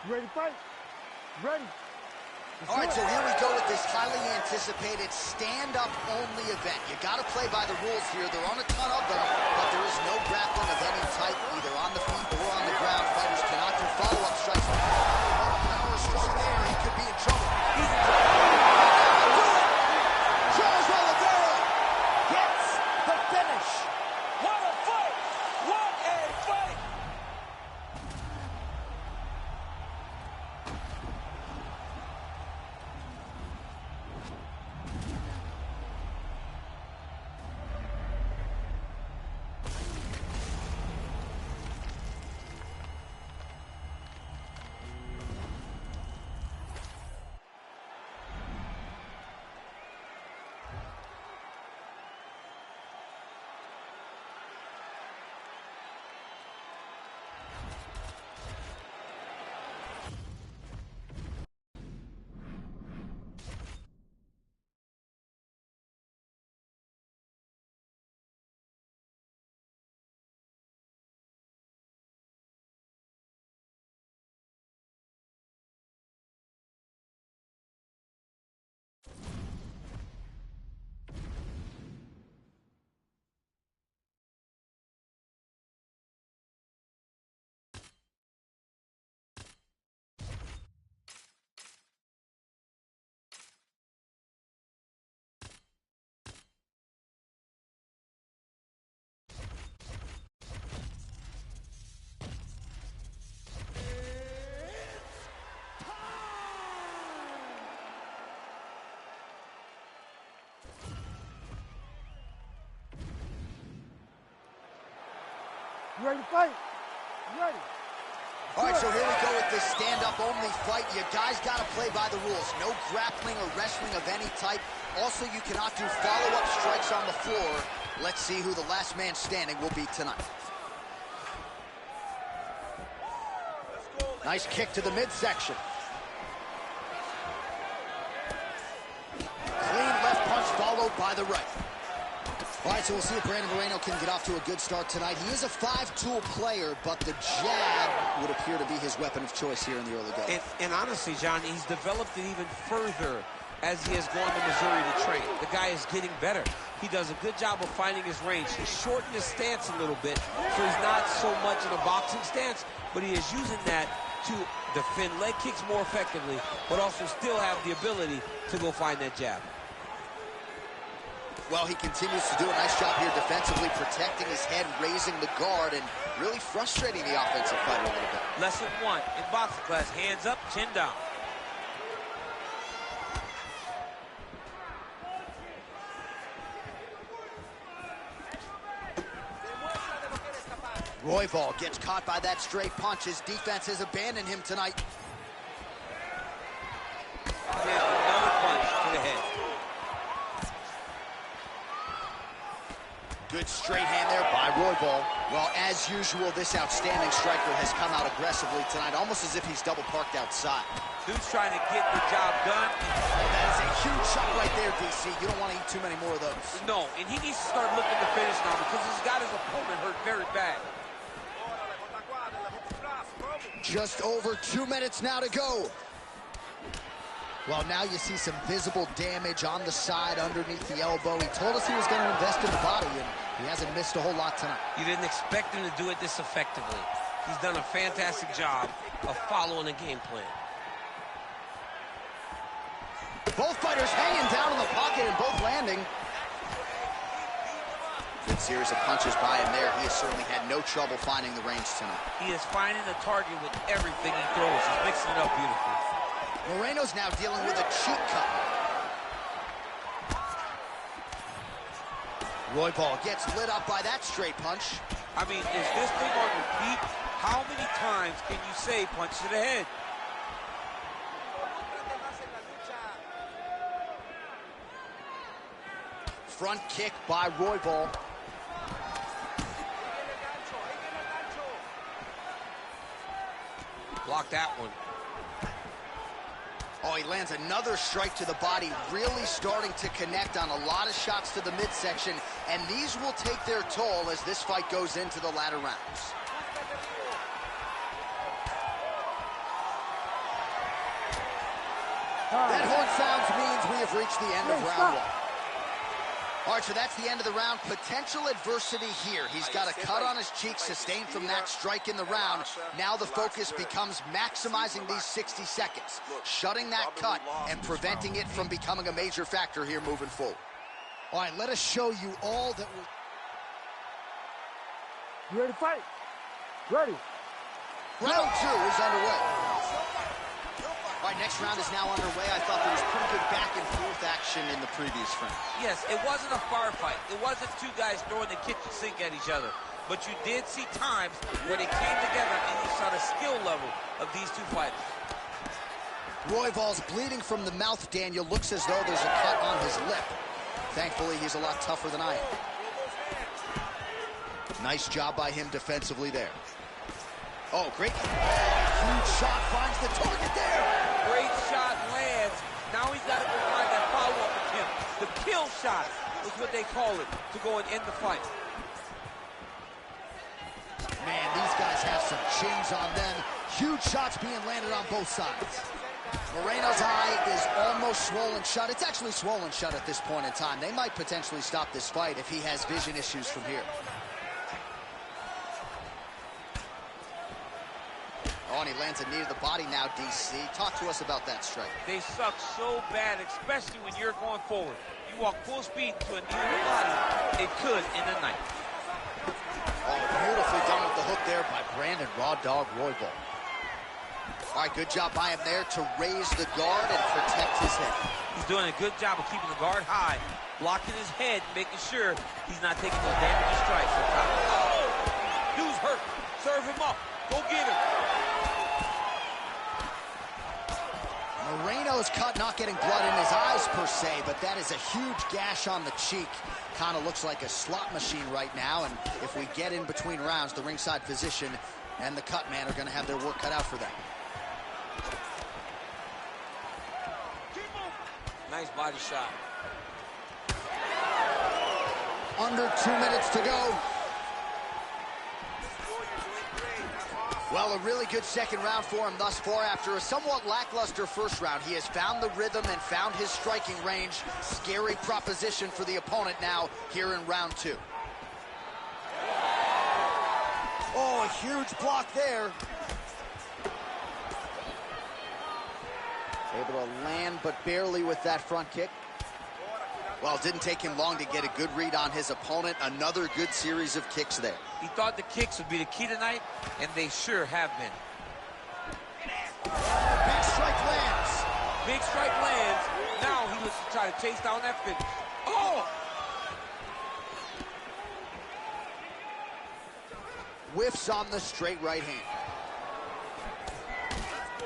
Ready to fight? Ready. All right, so here we go with this highly anticipated stand-up only event. You got to play by the rules here. There aren't a ton of them, but there is no grappling of any type, either on the feet or on the ground. Fighters cannot do follow-up strikes. Power strong there. He could be in trouble. He's in trouble. Charles Oliveira gets the finish. What a fight! What a fight! You ready to fight? Ready. All right, so here we go with this stand-up only fight. You guys got to play by the rules. No grappling or wrestling of any type. Also, you cannot do follow-up strikes on the floor. Let's see who the last man standing will be tonight. Nice kick to the midsection. Clean left punch followed by the right. All right, so we'll see if Brandon Moreno can get off to a good start tonight. He is a five-tool player, but the jab would appear to be his weapon of choice here in the early goings. And honestly, John, he's developed it even further as he has gone to Missouri to train. The guy is getting better. He does a good job of finding his range. He's shortened his stance a little bit, so he's not so much in a boxing stance, but he is using that to defend leg kicks more effectively, but also still have the ability to go find that jab. Well, he continues to do a nice job here defensively, protecting his head, raising the guard, and really frustrating the offensive fighter a little bit. Lesson one in boxing class, hands up, chin down. Royval gets caught by that straight punch. His defense has abandoned him tonight. Another punch to the head. Good straight hand there by Royval. Well, as usual, this outstanding striker has come out aggressively tonight, almost as if he's double parked outside. Dude's trying to get the job done. That is a huge shot right there, DC. You don't want to eat too many more of those. No, and he needs to start looking to finish now because he's got his opponent hurt very bad. Just over 2 minutes now to go. Well, now you see some visible damage on the side underneath the elbow. He told us he was going to invest in the body, and he hasn't missed a whole lot tonight. You didn't expect him to do it this effectively. He's done a fantastic job of following a game plan. Both fighters hanging down in the pocket and both landing. Good series of punches by him there. He has certainly had no trouble finding the range tonight. He is finding the target with everything he throws. He's mixing it up beautifully. Moreno's now dealing with a cheek cut. Royval gets lit up by that straight punch. I mean, is this thing on repeat? How many times can you say punch to the head? Front kick by Royval. Block that one. Oh, he lands another strike to the body, really starting to connect on a lot of shots to the midsection, and these will take their toll as this fight goes into the latter rounds. That horn sounds means we have reached the end of round one. All right, so that's the end of the round. Potential adversity here. He's got a cut on his cheek sustained from that strike in the round. Now the focus becomes maximizing these 60 seconds, shutting that cut and preventing it from becoming a major factor here moving forward. All right, let us show you all that we're... You ready to fight? Ready. Round two is underway. All right, next round is now underway. I thought there was pretty good back-and-forth action in the previous round. Yes, it wasn't a firefight. It wasn't two guys throwing the kitchen sink at each other. But you did see times where they came together and you saw the skill level of these two fighters. Royval's bleeding from the mouth, Daniel. Looks as though there's a cut on his lip. Thankfully, he's a lot tougher than I am. Nice job by him defensively there. Oh, great. Huge shot finds the target there. Great shot lands. Now he's got to go find that follow-up attempt. The kill shot is what they call it to go and end the fight. Man, these guys have some chins on them. Huge shots being landed on both sides. Moreno's eye is almost swollen shut. It's actually swollen shut at this point in time. They might potentially stop this fight if he has vision issues from here. Oh, and he lands a knee to the body now, DC. Talk to us about that strike. They suck so bad, especially when you're going forward. You walk full speed to a knee to the body, it could end the night. Oh, beautifully done with the hook there by Brandon Raw Dog Royval. All right, good job by him there to raise the guard and protect his head. He's doing a good job of keeping the guard high, blocking his head, making sure he's not taking those damaging strikes. Oh! Dude's hurt. Serve him up. Go get him. Moreno's cut, not getting blood in his eyes per se, but that is a huge gash on the cheek. Kind of looks like a slot machine right now, and if we get in between rounds, the ringside physician and the cut man are going to have their work cut out for them. Nice body shot. Under 2 minutes to go. Well, a really good second round for him thus far. After a somewhat lackluster first round, he has found the rhythm and found his striking range. Scary proposition for the opponent now here in round two. Oh, a huge block there. Able to land, but barely with that front kick. Well, it didn't take him long to get a good read on his opponent. Another good series of kicks there. He thought the kicks would be the key tonight, and they sure have been. Big strike lands. Big strike lands. Now he looks to try to chase down that finish. Oh! Whiffs on the straight right hand.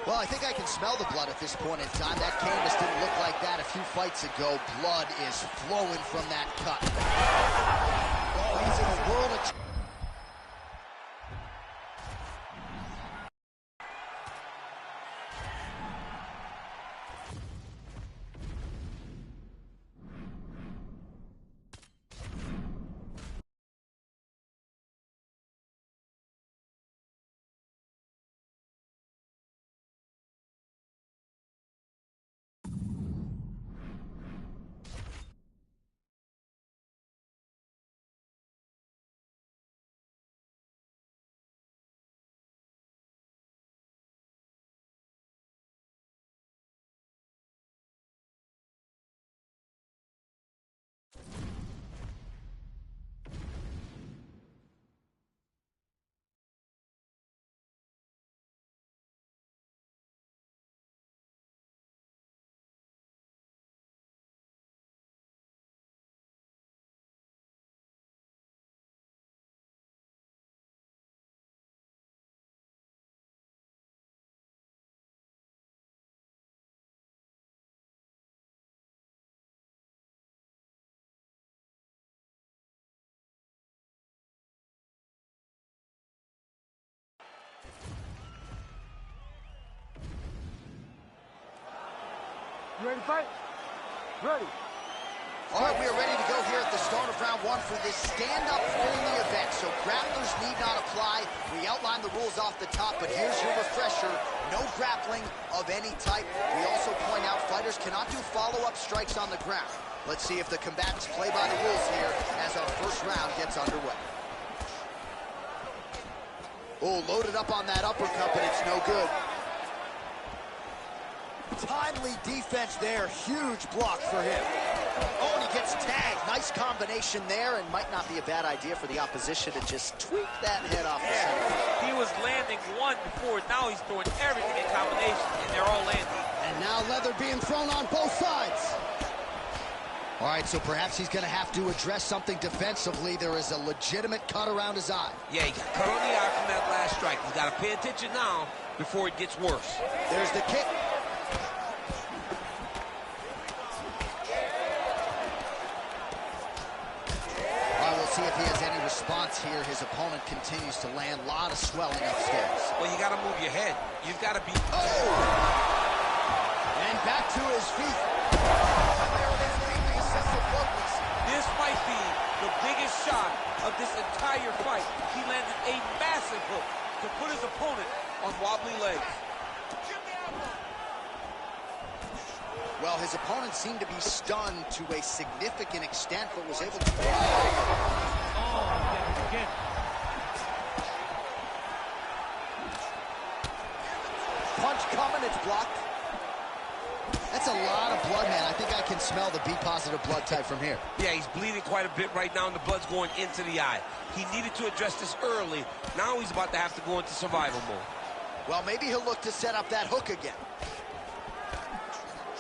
Well, I think I can smell the blood at this point in time. That canvas didn't look like that a few fights ago. Blood is flowing from that cut. Oh, he's in a world of... You ready to fight? Ready. All right, we are ready to go here at the start of round one for this stand-up only event. So grapplers need not apply. We outlined the rules off the top, but here's your refresher. No grappling, a of any type. We also point out fighters cannot do follow-up strikes on the ground. Let's see if the combatants play by the rules here as our first round gets underway. Oh, loaded up on that uppercut, but it's no good. Timely defense there. Huge block for him. Oh, and he gets tagged. Nice combination there, and might not be a bad idea for the opposition to just tweak that head off the center. He was landing one before. Now he's throwing everything in combination, and they're all landing. And now leather being thrown on both sides. All right, so perhaps he's going to have to address something defensively. There is a legitimate cut around his eye. Yeah, he got cut on the eye from that last strike. He's got to pay attention now before it gets worse. There's the kick. All right, we'll see if he has any response here. His opponent continues to land. A lot of swelling upstairs. Well, you got to move your head. You've got to be... Oh! And back to his feet. This might be the biggest shot of this entire fight. He landed a massive hook to put his opponent on wobbly legs. Well, his opponent seemed to be stunned to a significant extent, but was able to... Again. Punch coming, it's blocked. That's a lot of blood, man. I think I can smell the B-positive blood type from here. Yeah, he's bleeding quite a bit right now, and the blood's going into the eye. He needed to address this early. Now he's about to have to go into survival mode. Well, maybe he'll look to set up that hook again.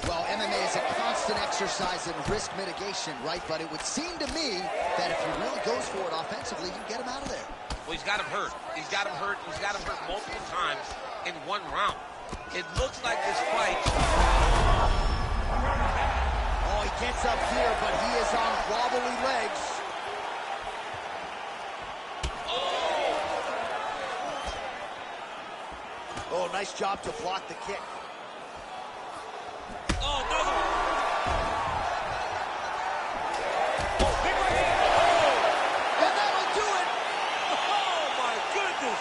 Well, MMA is a constant exercise in risk mitigation, right? But it would seem to me that if he really goes for it offensively, you can get him out of there. Well, he's got him hurt. He's got him hurt. He's got him hurt multiple times in one round. It looks like this fight... Oh, he gets up here, but he is on wobbly legs. Oh, nice job to block the kick. Oh, another one. And that'll do it. Oh, my goodness.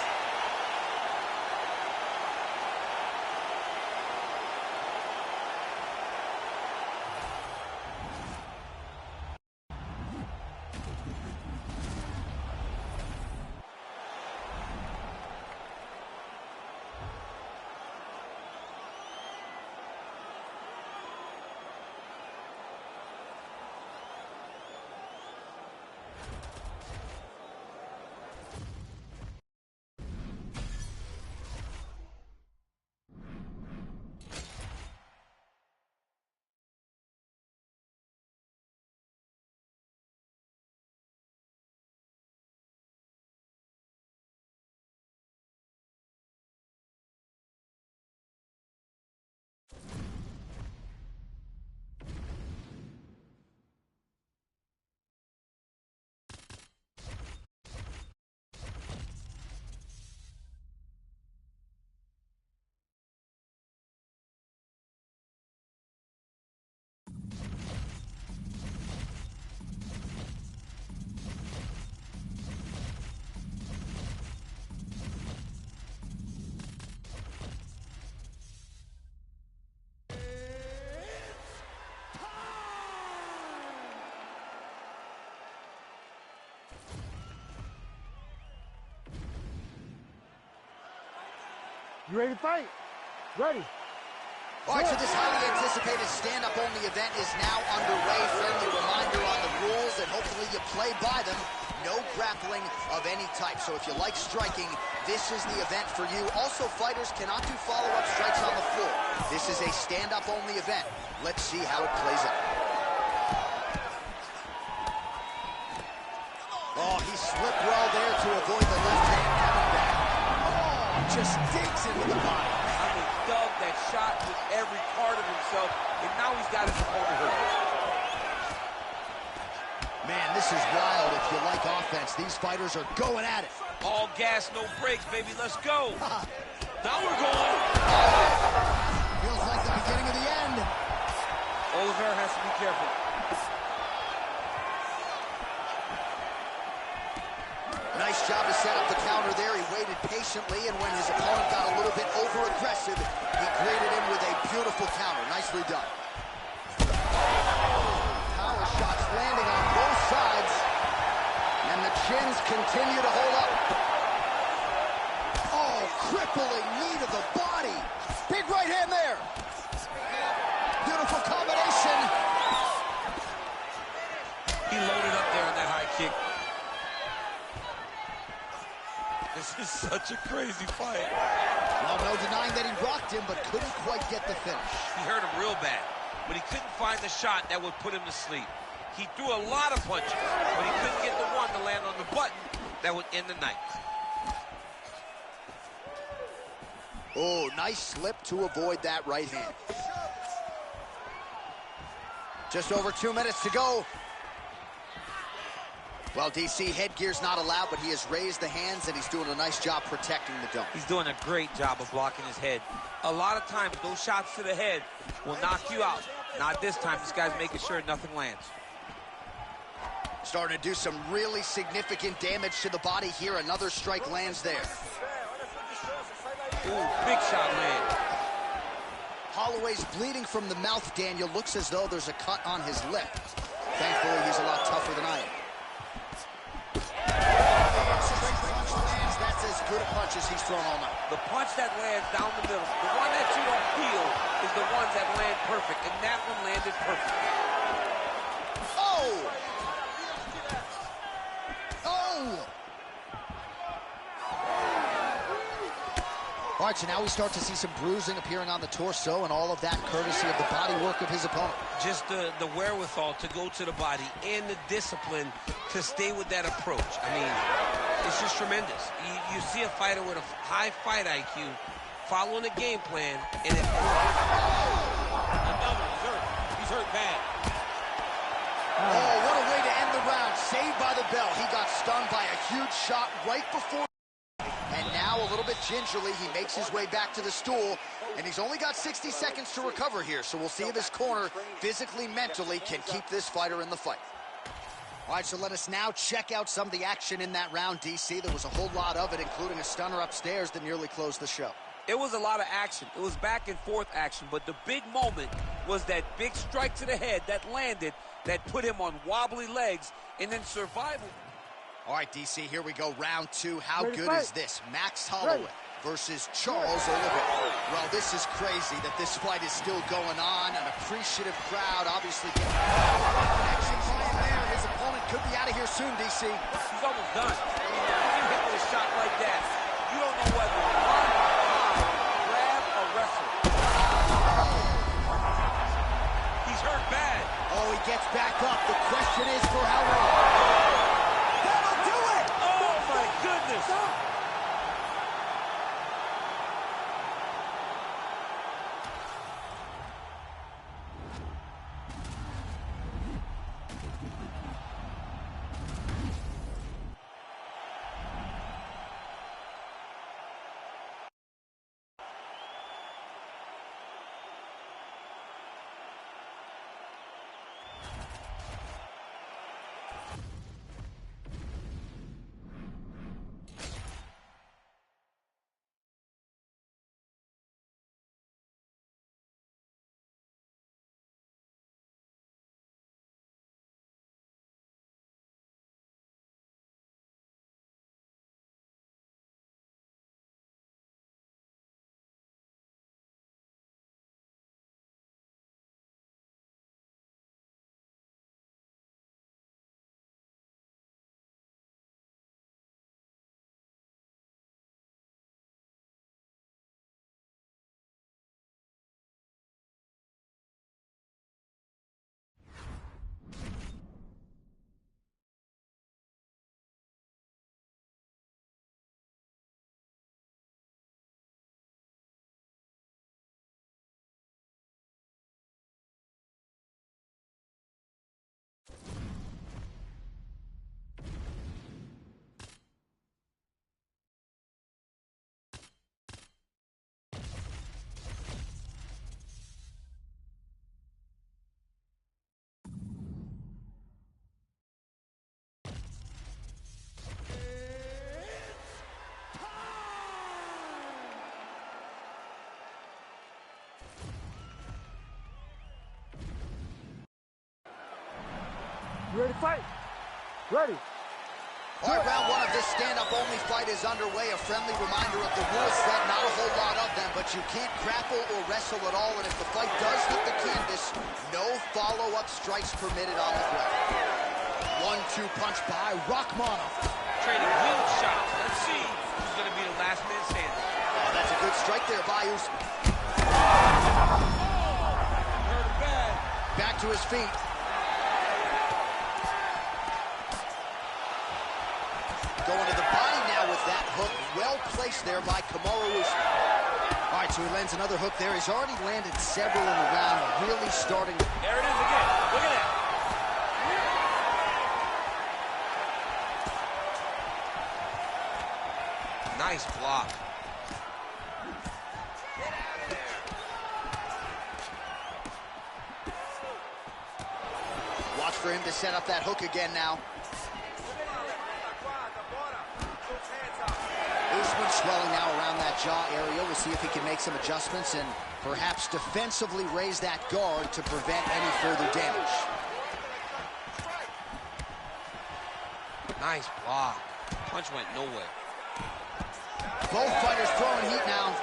You ready to fight? Ready. All right, so this highly anticipated stand-up only event is now underway. Friendly reminder on the rules, and hopefully you play by them. No grappling of any type. So if you like striking, this is the event for you. Also, fighters cannot do follow-up strikes on the floor. This is a stand-up only event. Let's see how it plays out. Oh, he slipped well there to avoid the left hand coming back. Oh, just digs into the body. I mean, dug that shot with every part of himself, and now he's got his opponent hurt. Man, this is wild. If you like offense, these fighters are going at it. All gas, no brakes, baby. Let's go. Now we're going. Feels like the beginning of the end. Oliver has to be careful. Nice job to set up the counter there. He waited patiently, and when his opponent got a little bit over-aggressive, he greeted him with beautiful counter. Nicely done. Power shots landing on both sides. And the chins continue to hold up. Oh, crippling knee to the body. Big right hand there. Beautiful combination. He loaded up there on that high kick. This is such a crazy fight. Well, no denying that he rocked him, but couldn't quite get the finish. He hurt him real bad, but he couldn't find the shot that would put him to sleep. He threw a lot of punches, but he couldn't get the one to land on the button that would end the night. Oh, nice slip to avoid that right hand. Just over 2 minutes to go. Well, DC, headgear's not allowed, but he has raised the hands, and he's doing a nice job protecting the dome. He's doing a great job of blocking his head. A lot of times, those shots to the head will knock you out. Not this time. This guy's making sure nothing lands. Starting to do some really significant damage to the body here. Another strike lands there. Ooh, big shot land. Holloway's bleeding from the mouth, Daniel. Looks as though there's a cut on his lip. Thankfully, he's a lot tougher than I am. That's as good a punch as he's thrown all night. The punch that lands down the middle, the one that you don't feel is the ones that land perfect, and that one landed perfect. Oh! Oh! All right, so now we start to see some bruising appearing on the torso, and all of that courtesy of the body work of his opponent. Just the wherewithal to go to the body and the discipline to stay with that approach. I mean, it's just tremendous. You see a fighter with a high fight IQ following a game plan, and it works. Another, he's hurt bad. Oh, what a way to end the round. Saved by the bell. He got stunned by a huge shot right before. And now, a little bit gingerly, he makes his way back to the stool, and he's only got 60 seconds to recover here, so we'll see if his corner, physically, mentally, can keep this fighter in the fight. All right, so let us now check out some of the action in that round, DC. There was a whole lot of it, including a stunner upstairs that nearly closed the show. It was a lot of action. It was back and forth action, but the big moment was that big strike to the head that landed, that put him on wobbly legs, and then survival. All right, DC, here we go, round two. How Ready good is this? Max Holloway versus Charles Oliveira. Well, this is crazy that this fight is still going on. An appreciative crowd, obviously. Connection playing there. His opponent could be out of here soon, DC. He's almost done. When you hit with a shot like that, you don't know whether to run, grab, or wrestle. He's hurt bad. Oh, he gets back up. The question is for how long? Goodness. You ready to fight? Ready. All right, round one of this stand-up-only fight is underway. A friendly reminder of the rule set, not a whole lot of them, but you can't grapple or wrestle at all, and if the fight does hit the canvas, no follow-up strikes permitted on the ground. 1-2 punch by Rachmanov. Trading huge shots. Let's see who's going to be the last man standing. Oh, that's a good strike there by Usman. Hurt him bad. Back to his feet. Going to the body now with that hook. Well placed there by Kamaru Usman. All right, so he lands another hook there. He's already landed several in the round, really starting. There it is again. Look at that. Nice block. Watch for him to set up that hook again now. Usman swelling now around that jaw area. We'll see if he can make some adjustments and perhaps defensively raise that guard to prevent any further damage. Nice block. Punch went nowhere. Both fighters throwing heat now.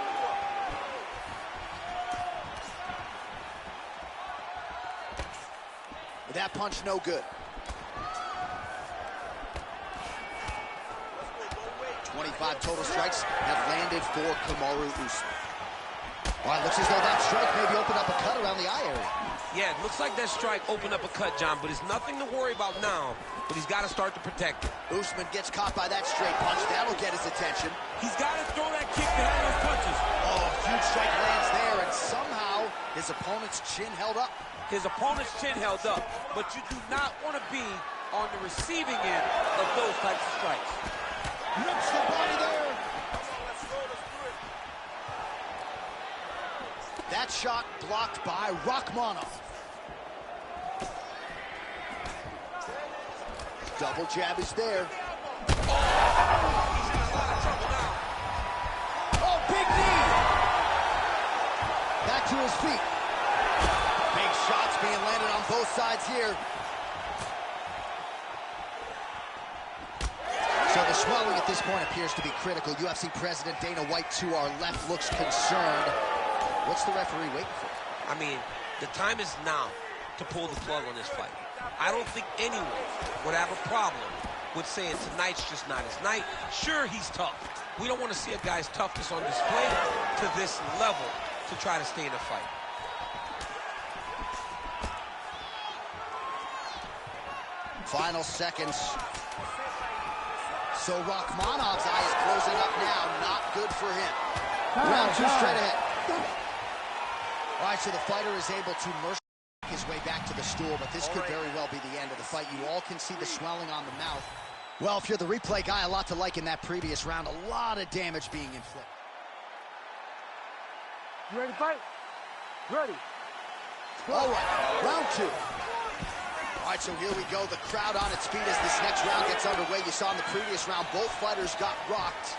With that punch, no good. 25 total strikes have landed for Kamaru Usman. Well, it looks as though that strike maybe opened up a cut around the eye area. Yeah, it looks like that strike opened up a cut, John, but it's nothing to worry about now, but he's got to start to protect it. Usman gets caught by that straight punch. That'll get his attention. He's got to throw that kick behind those punches. Oh, huge strike lands there, and somehow his opponent's chin held up. His opponent's chin held up, but you do not want to be on the receiving end of those types of strikes. Rips the body there. That shot blocked by Rachmanov. Double jab is there. Oh, big knee. Back to his feet. Big shots being landed on both sides here. So the swelling at this point appears to be critical. UFC President Dana White to our left looks concerned. What's the referee waiting for? I mean, the time is now to pull the plug on this fight. I don't think anyone would have a problem with saying tonight's just not his night. Sure, he's tough. We don't want to see a guy's toughness on display to this level to try to stay in a fight. Final seconds. So Rachmanov's eye is closing up now. Not good for him. Round two straight ahead. All right, so the fighter is able to mercifully make his way back to the stool, but this could very well be the end of the fight. You all can see the swelling on the mouth. Well, if you're the replay guy, a lot to like in that previous round. A lot of damage being inflicted. You ready to fight? Ready. All right, round two. All right, so here we go. The crowd on its feet as this next round gets underway. You saw in the previous round, both fighters got rocked.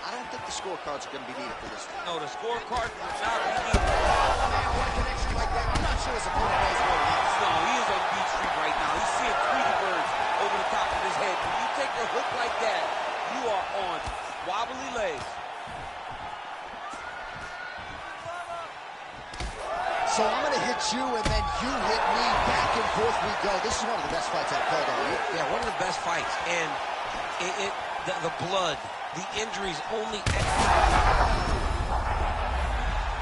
I don't think the scorecards are going to be needed for this one. No, the scorecard will not be needed. Man, what a connection right there. I'm not sure his opponent knows where he is. No, he is on beat street right now. He's seeing Tweety birds over the top of his head. When you take a hook like that, you are on wobbly legs. So I'm going to hit you, and then you hit me. Back and forth we go. This is one of the best fights I've called all year. Yeah, one of the best fights. And the blood, the injuries only...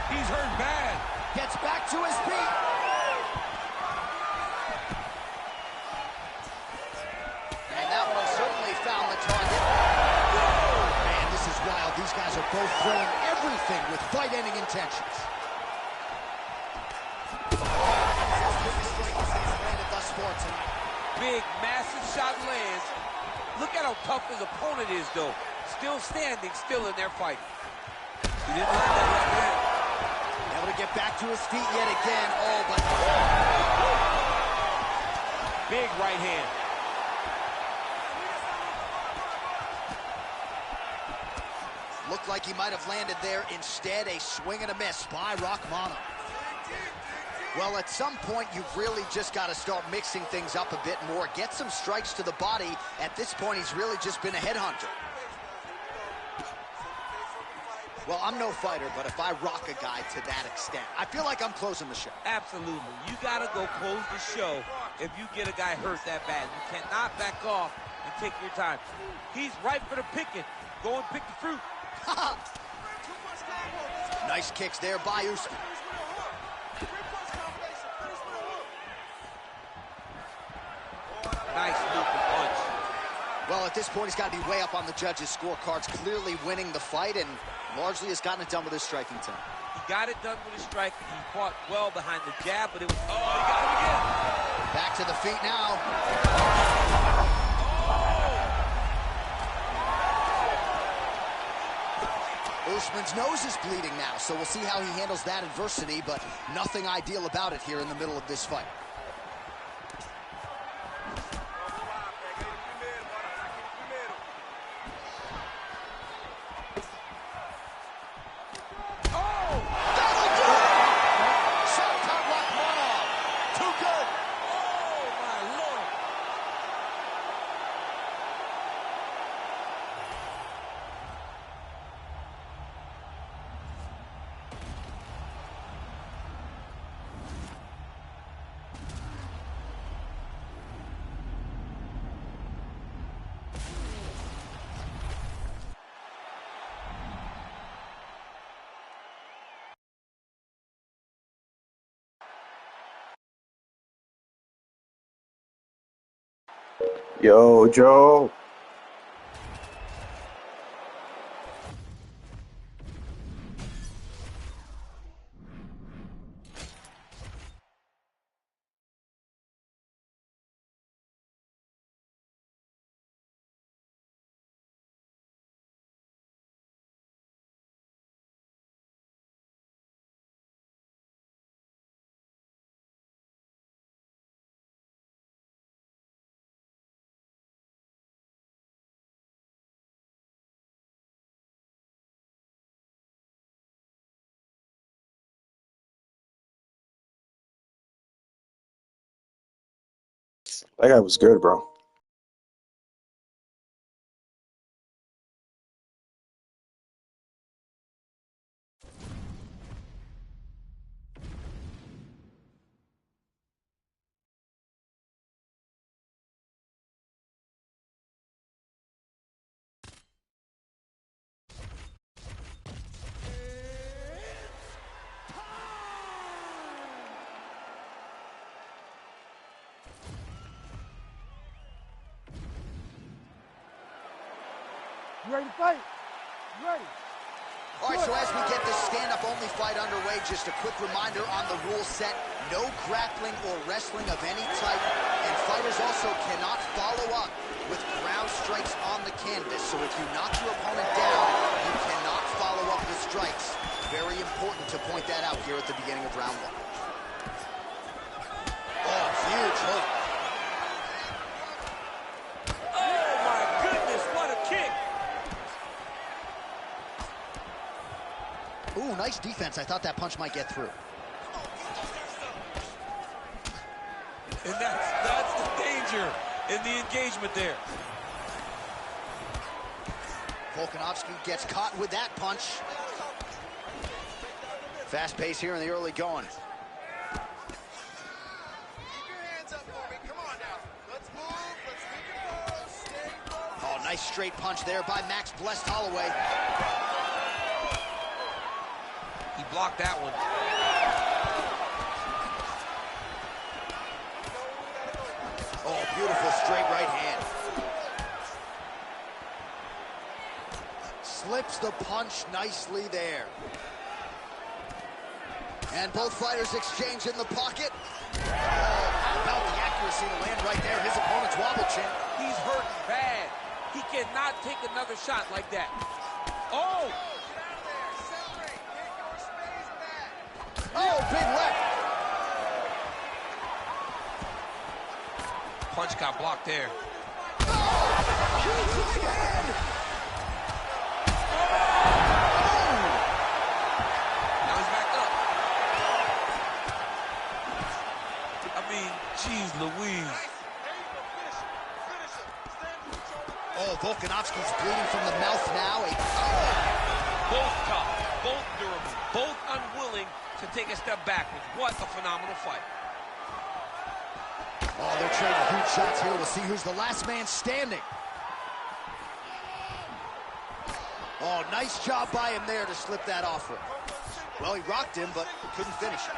He's hurt bad. Gets back to his feet. And that one certainly found the target. Man, this is wild. These guys are both throwing everything with fight-ending intentions. Big, massive shot lands. Look at how tough his opponent is, though. Still standing, still in their fight. He didn't land that right hand. Able to get back to his feet yet again. Oh, but... Big right hand. Looked like he might have landed there. Instead, a swing and a miss by Rachmanov. Well, at some point, you've really just got to start mixing things up a bit more. Get some strikes to the body. At this point, he's really just been a headhunter. Well, I'm no fighter, but if I rock a guy to that extent, I feel like I'm closing the show. Absolutely. You got to go close the show if you get a guy hurt that bad. You cannot back off and take your time. He's ripe for the picking. Go and pick the fruit. Nice kicks there by Usman. Nice looping punch. Well, at this point, he's got to be way up on the judges' scorecards, clearly winning the fight, and largely has gotten it done with his striking team. He got it done with his strike. He fought well behind the jab, but it was, oh, he got him again. Back to the feet now. Usman's nose is bleeding now, so we'll see how he handles that adversity, but nothing ideal about it here in the middle of this fight. Yo, Joe. That guy was good, bro. You ready to fight? You ready? All right, so as we get this stand-up-only fight underway, just a quick reminder on the rule set: no grappling or wrestling of any type, and fighters also cannot follow up with ground strikes on the canvas. So if you knock your opponent down, you cannot follow up with strikes. Very important to point that out here at the beginning of round one. Oh, huge hook. Oh, my goodness, what a kick. Ooh, nice defense. I thought that punch might get through. And that's the danger in the engagement there. Volkanovski gets caught with that punch. Fast pace here in the early going. Keep your hands up for me. Come on now. Let's move. Let's keep it close. Stay close. Oh, nice straight punch there by Max Blessed Holloway. He blocked that one. Oh, beautiful straight right hand. Slips the punch nicely there. And both fighters exchange in the pocket. Oh, how about the accuracy to land right there? His opponent's wobble chin. He's hurting bad. He cannot take another shot like that. Oh! Oh, big left. Punch got blocked there. Oh, huge right hand. Now he's back up. Jeez Louise. Oh, Volkanovski's bleeding from the mouth now. Both tough, both durable, both unwilling to take a step backwards. What a phenomenal fight. Oh, they're trading huge shots here. We'll see who's the last man standing. Oh, nice job by him there to slip that off him. Well, he rocked him, but couldn't finish it.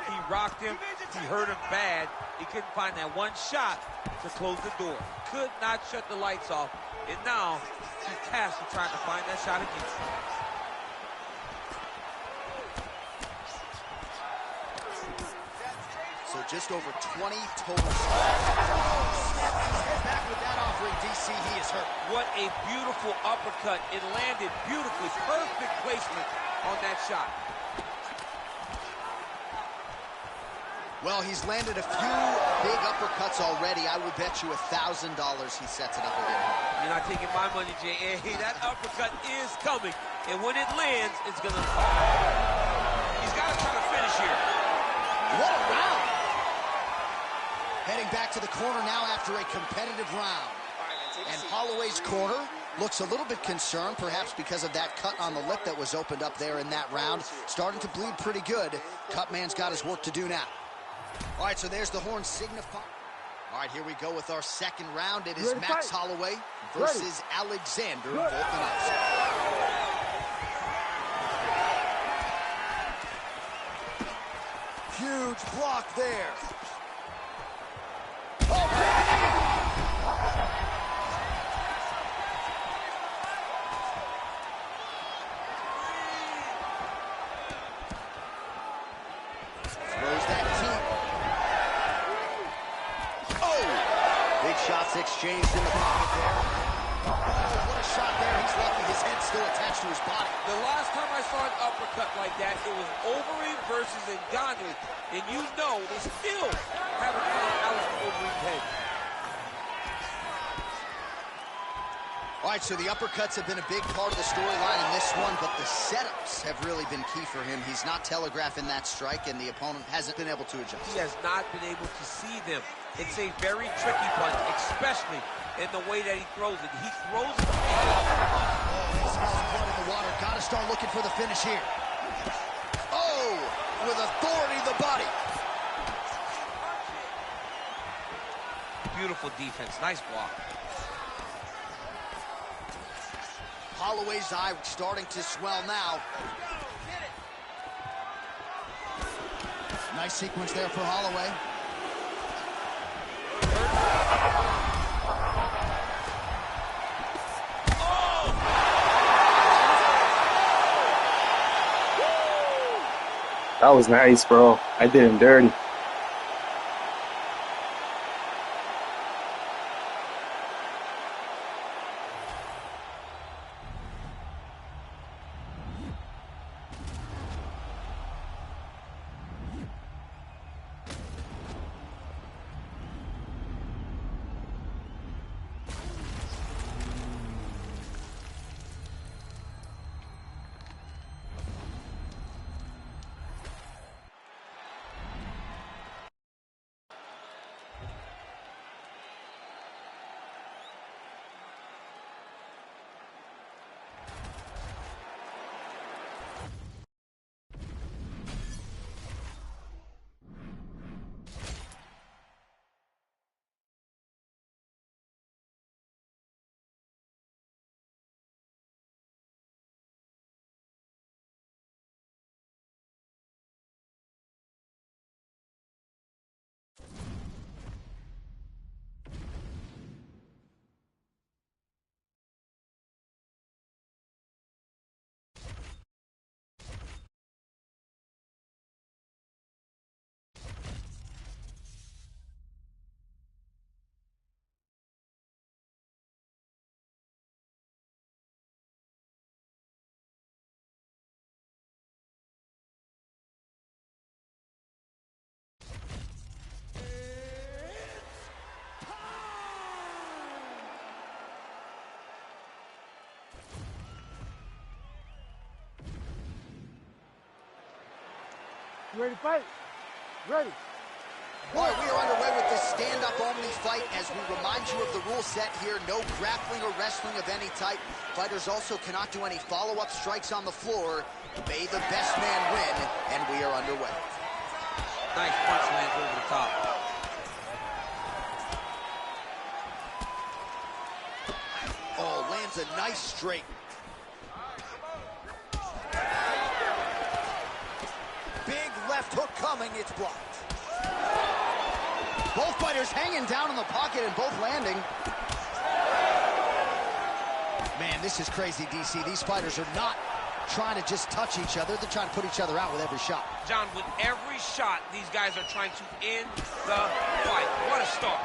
He rocked him. He hurt him bad. He couldn't find that one shot to close the door. Could not shut the lights off. And now he's tasked with trying to find that shot again. So just over 20 total shots. He's head back with that offering, DC. He is hurt. What a beautiful uppercut. It landed beautifully. Perfect placement on that shot. Well, he's landed a few big uppercuts already. I will bet you $1,000 he sets it up again. You're not taking my money, Jay. Hey, that uppercut is coming. And when it lands, it's going to... He's got to try to finish here. What a round! Heading back to the corner now after a competitive round. And Holloway's corner looks a little bit concerned, perhaps because of that cut on the lip that was opened up there in that round. Starting to bleed pretty good. Cutman's got his work to do now. All right, so there's the horn signifying. All right, here we go with our second round. It is Max Holloway versus Alexander Volkanovski. Huge block there. Throws that deep. Oh! Big shots exchanged in the pocket there. Oh, what a shot there. He's lucky his head's still attached to his body. The last time I saw an uppercut like that, it was Overeem versus Ngannou. And you know they still haven't found Alistair Overeem's head. All right, so the uppercuts have been a big part of the storyline in this one, but the setups have really been key for him. He's not telegraphing that strike, and the opponent hasn't been able to adjust. He has not been able to see them. It's a very tricky punch, especially in the way that he throws it. He throws it. Oh, he smells blood in the water. Got to start looking for the finish here. Oh, with authority to the body. Beautiful defense. Nice block. Holloway's eye starting to swell now. Nice sequence there for Holloway. That was nice, bro. I did him dirty. You ready to fight? Ready. All right, we are underway with this stand-up-only fight as we remind you of the rule set here. No grappling or wrestling of any type. Fighters also cannot do any follow-up strikes on the floor. May the best man win, and we are underway. Nice punch lands over the top. Oh, lands a nice straight. Big left hook coming, it's blocked. Both fighters hanging down in the pocket and both landing. Man, this is crazy, DC. These fighters are not trying to just touch each other. They're trying to put each other out with every shot. John, with every shot, these guys are trying to end the fight. What a start.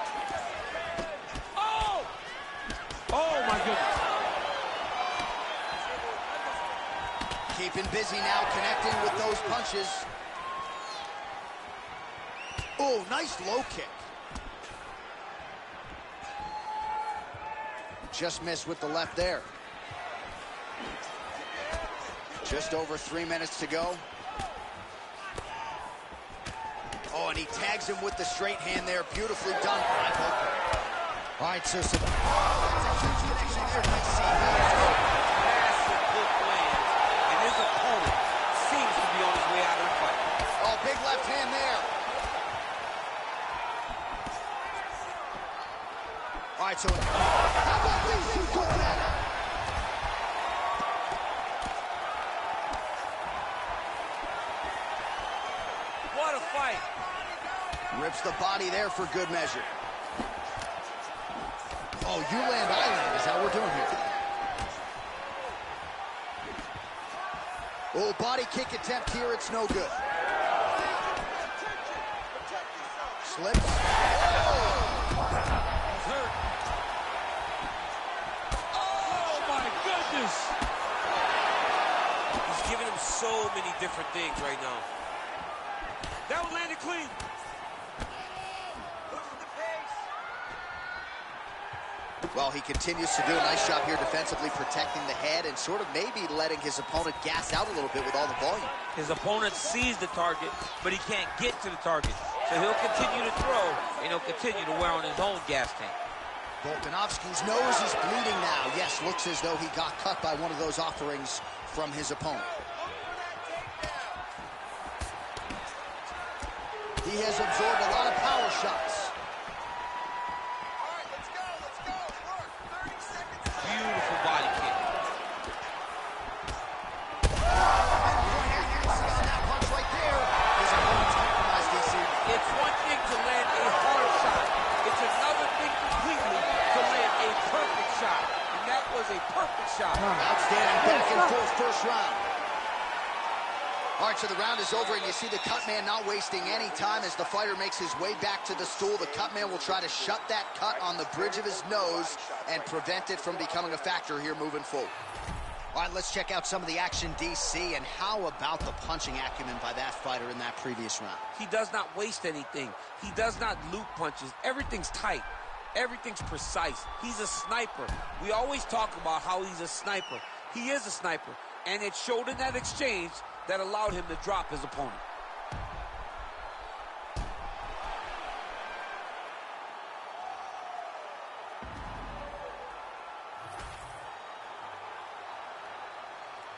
Oh! Oh, my goodness. Keeping busy now, connecting with those punches. Oh, nice low kick. Just missed with the left there. Just over 3 minutes to go. Oh, and he tags him with the straight hand there. Beautifully done. All right, so... that's a huge connection there. Nice see here. Massive hook lands, and his opponent seems to be on his way out of the fight. Oh, big left hand there. All right, so... how about these two going at it? What a fight. Rips the body there for good measure. Oh, you land, I land. Is that what we're doing here? Oh, body kick attempt here. It's no good. Slips. Oh! He's hurt. Oh, my goodness. He's giving him so many different things right now. That one landed clean. Well, he continues to do a nice job here defensively, protecting the head and sort of maybe letting his opponent gas out a little bit with all the volume. His opponent sees the target, but he can't get to the target. So he'll continue to throw, and he'll continue to wear on his own gas tank. Volkanovski's nose is bleeding now. Yes, looks as though he got cut by one of those offerings from his opponent. He has absorbed a lot of power shots. All right, let's go. Work. 30 seconds. Beautiful body kick. On that punch right there. His opponent's compromised, DC. It's one thing to land a hard shot. It's another thing completely to land a perfect shot. And that was a perfect shot. Outstanding back and forth first round. All right, so the round is over, and you see the cut man not wasting any time as the fighter makes his way back to the stool. The cut man will try to shut that cut on the bridge of his nose and prevent it from becoming a factor here moving forward. All right, let's check out some of the action, DC, and how about the punching acumen by that fighter in that previous round? He does not waste anything. He does not loop punches. Everything's tight. Everything's precise. He's a sniper. We always talk about how he's a sniper. He is a sniper, and it showed in that exchange that allowed him to drop his opponent.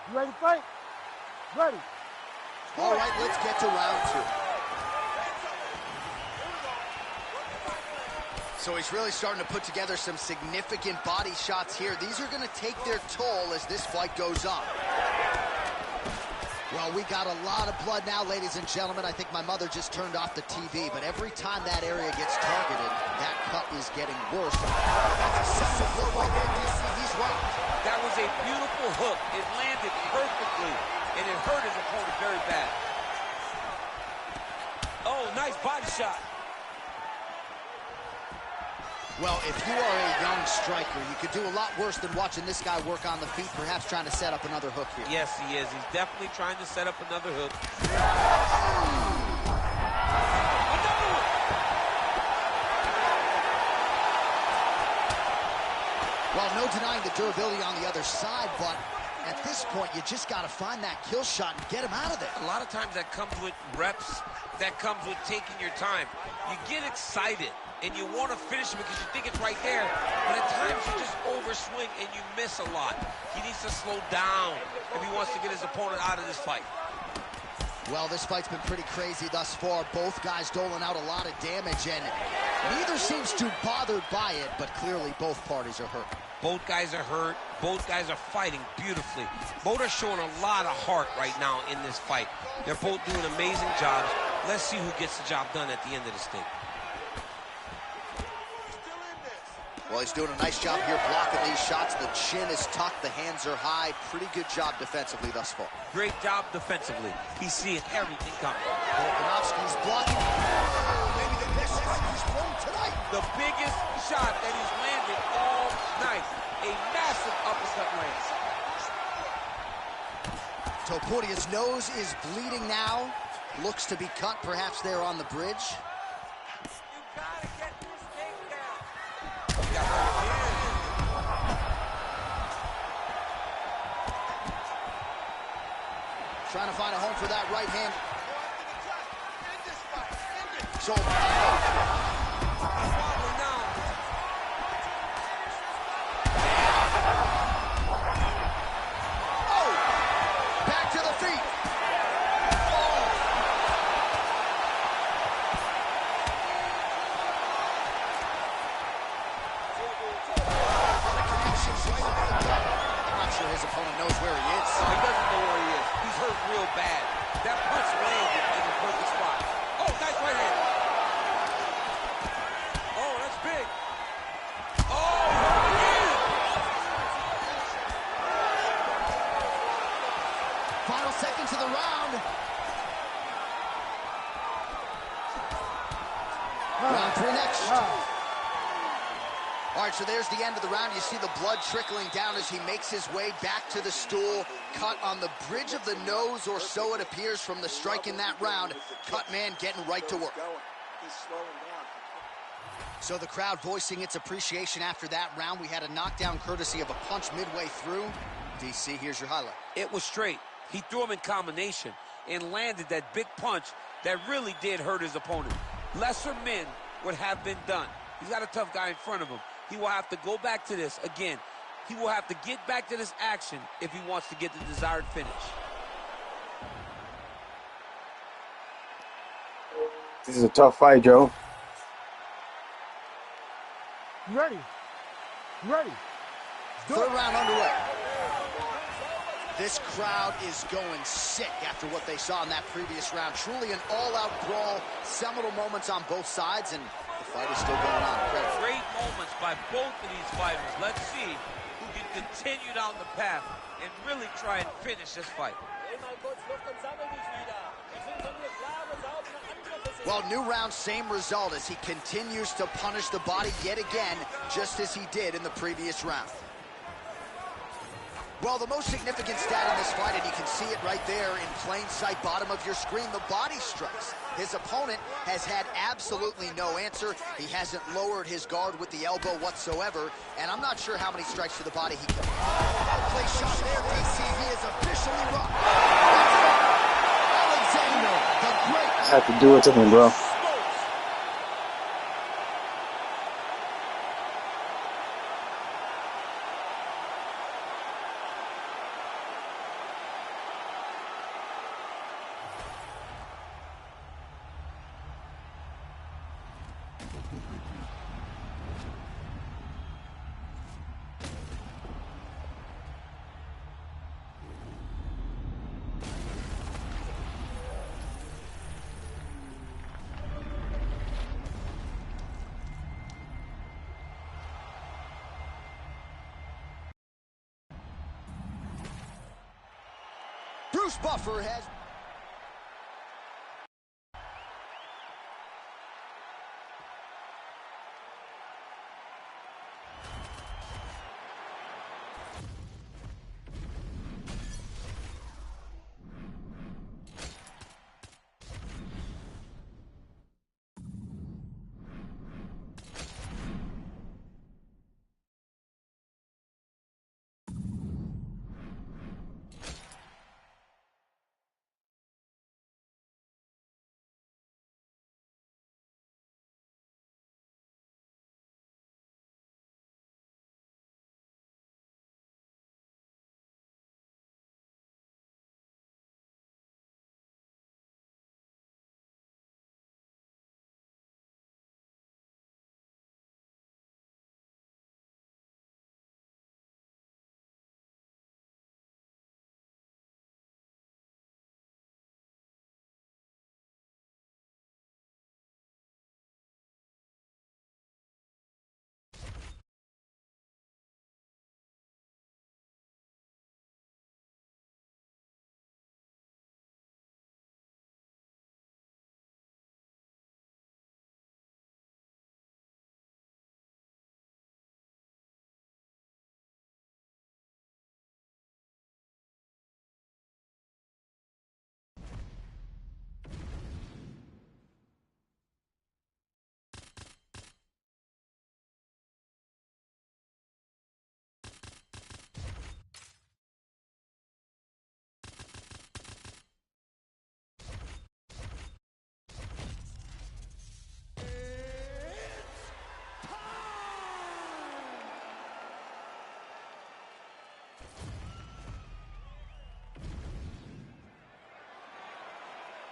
You ready to fight? Ready. All right, let's get to round two. So he's really starting to put together some significant body shots here. These are going to take their toll as this fight goes on. Well, we got a lot of blood now, ladies and gentlemen. I think my mother just turned off the TV, but every time that area gets targeted, that cut is getting worse. That's a solid blow right there, DC. He's rocked. That was a beautiful hook. It landed perfectly, and it hurt his opponent very bad. Oh, nice body shot. Well, if you are a young striker, you could do a lot worse than watching this guy work on the feet, perhaps trying to set up another hook here. Yes, he is. He's definitely trying to set up another hook. Another one! Well, no denying the durability on the other side, but At this point, you just got to find that kill shot and get him out of there. A lot of times that comes with reps, that comes with taking your time. You get excited, and you want to finish it because you think it's right there, but at times you just overswing and you miss a lot. He needs to slow down if he wants to get his opponent out of this fight. Well, this fight's been pretty crazy thus far. Both guys doling out a lot of damage, and neither seems too bothered by it, but clearly both parties are hurt. Both guys are hurt. Both guys are fighting beautifully. Both are showing a lot of heart right now in this fight. They're both doing amazing jobs. Let's see who gets the job done at the end of this thing. Well, he's doing a nice job here blocking these shots. The chin is tucked, the hands are high. Pretty good job defensively thus far. Great job defensively. He's seeing everything coming. Volkanovski's blocking. Maybe the best shot he's thrown tonight. The biggest shot that he's landed all night. A massive uppercut lands. Topuria's nose is bleeding now. Looks to be cut, perhaps there on the bridge. You gotta get this thing down. Trying to find a home for that right hand. So, back to the feet. I'm not sure his opponent knows where he is. He doesn't know where he is. He's hurt real bad. That punch landed in the perfect spot. Oh, nice right hand. Oh, that's big. Oh, again. Final seconds of the round. Round three next. All right, so there's the end of the round. You see the blood trickling down as he makes his way back to the stool. Cut on the bridge of the nose, or so it appears from the strike in that round. Cut man getting right to work. So the crowd voicing its appreciation after that round. We had a knockdown courtesy of a punch midway through. DC, here's your highlight. It was straight. He threw him in combination and landed that big punch that really did hurt his opponent. Lesser men would have been done. He's got a tough guy in front of him. He will have to go back to this again. He will have to get back to this action if he wants to get the desired finish. This is a tough fight, Joe. You ready? You ready? Third round underway. This crowd is going sick after what they saw in that previous round. Truly an all-out brawl. Seminal moments on both sides, and the fight is still going on. Incredible. Great moments by both of these fighters. Let's see who can continue down the path and really try and finish this fight. Well, new round, same result as he continues to punish the body yet again, just as he did in the previous round. Well, the most significant stat in this fight, and you can see it right there in plain sight, bottom of your screen, the body strikes. His opponent has had absolutely no answer. He hasn't lowered his guard with the elbow whatsoever, and I'm not sure how many strikes to the body he can. Play shot there, DC. He is officially rocked. Alexander, the great. I have to do it to him, bro. Bruce Buffer has...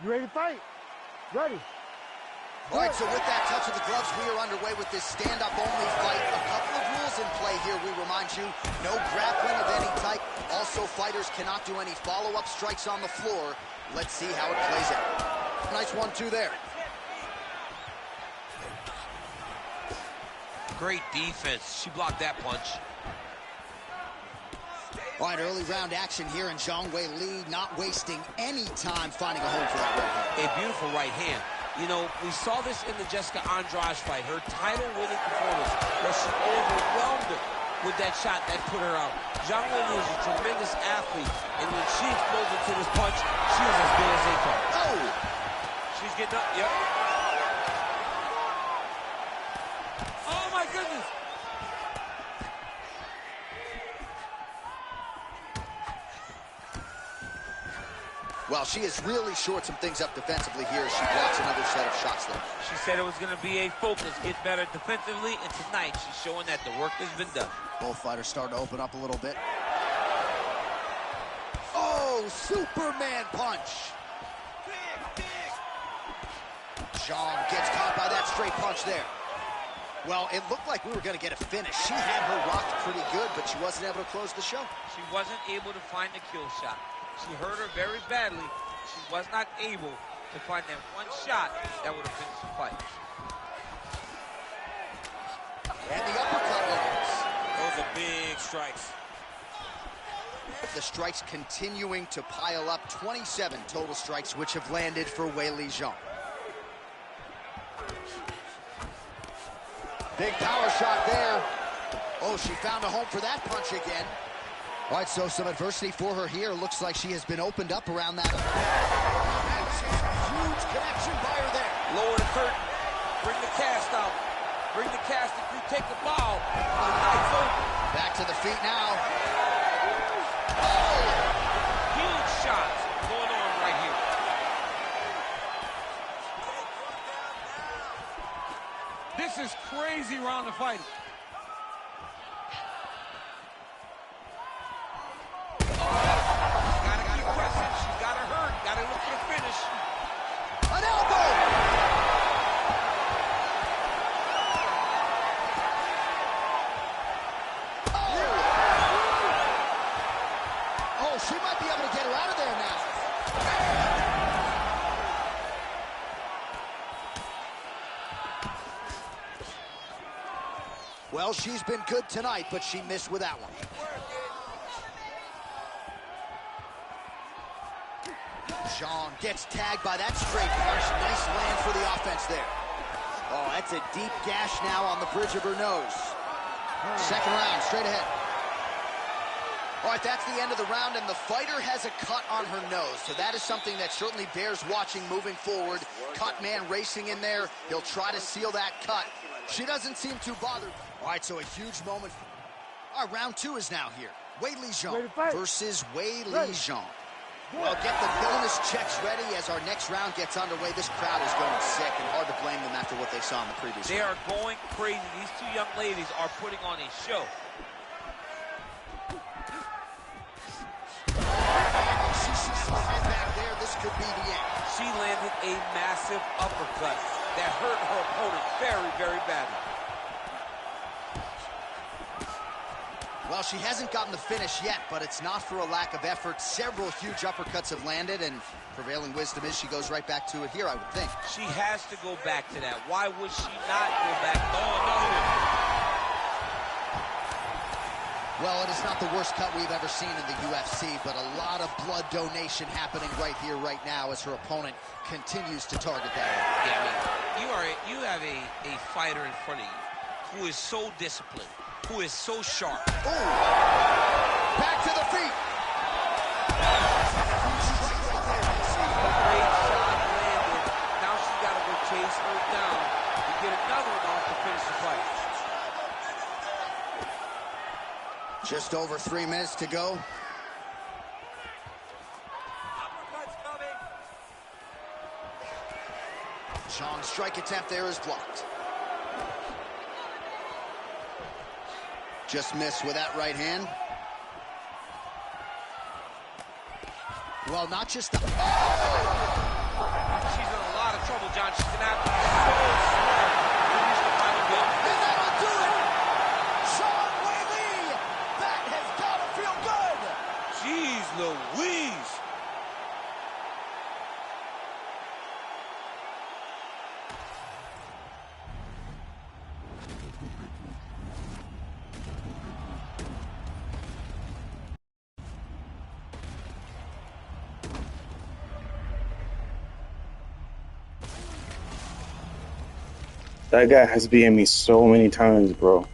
You ready to fight? Ready. All right, so with that touch of the gloves, we are underway with this stand-up-only fight. A couple of rules in play here, we remind you. No grappling of any type. Also, fighters cannot do any follow-up strikes on the floor. Let's see how it plays out. Nice 1-2 there. Great defense. She blocked that punch. All right, early round action here, and Zhang Weili not wasting any time finding a home for that right hand. A beautiful right hand. You know, we saw this in the Jessica Andrade fight, her title-winning performance, where she overwhelmed her with that shot that put her out. Zhang Weili is a tremendous athlete, and when she explodes into this punch, she is as good as they come. Oh! She's getting up, yep. Oh, my goodness! Well, she has really shored some things up defensively here as she blocks another set of shots there. She said it was going to be a focus, get better defensively, and tonight she's showing that the work has been done. Both fighters starting to open up a little bit. Oh, Superman punch. Zhang gets caught by that straight punch there. Well, it looked like we were going to get a finish. She had her rocked pretty good, but she wasn't able to close the show. She wasn't able to find the kill shot. She hurt her very badly. She was not able to find that one shot that would have finished the fight. And the uppercut lands. Those are big strikes. The strikes continuing to pile up. 27 total strikes, which have landed for Weili Zhang. Big power shot there. Oh, she found a home for that punch again. All right, so some adversity for her here. Looks like she has been opened up around that. Huge connection by her there. Lower the curtain. Bring the cast out. Bring the cast if you take the bow. Back to the feet now. Oh! Huge shots going on right here. This is crazy round of fighting. An elbow! Oh, she might be able to get her out of there now. Well, she's been good tonight, but she missed with that one. Zhang gets tagged by that straight punch. Nice land for the offense there. Oh, that's a deep gash now on the bridge of her nose. Second round, straight ahead. All right, that's the end of the round, and the fighter has a cut on her nose. So that is something that certainly bears watching moving forward. Cut man racing in there. He'll try to seal that cut. She doesn't seem too bothered. All right, so a huge moment. All right, round two is now here. Weili Zhang versus Weili Zhang. Well, get the bonus checks ready as our next round gets underway. This crowd is going sick, and hard to blame them after what they saw in the previous They round. are going crazy. These two young ladies are putting on a show. She's back there. This could be the end. She landed a massive uppercut that hurt her opponent very, very badly. Well, she hasn't gotten the finish yet, but it's not for a lack of effort. Several huge uppercuts have landed, and prevailing wisdom is she goes right back to it here, I would think. She has to go back to that. Why would she not go back? Oh, another one. Well, it is not the worst cut we've ever seen in the UFC, but a lot of blood donation happening right here, right now, as her opponent continues to target that area. Yeah, I mean, you have a fighter in front of you who is so disciplined, who is so sharp. Ooh! Back to the feet! Great shot landed. Now she's got to go chase her down and get another one off to finish the fight. Just over 3 minutes to go. Zhang's strike attempt there is blocked. Just missed with that right hand. Well, not just the... Oh! trouble, John. She's going to have to be so smart to reach the final blow. And that'll do it! Sean Whaley! That has got to feel good! Jeez Louise! That guy has beaten me so many times, bro.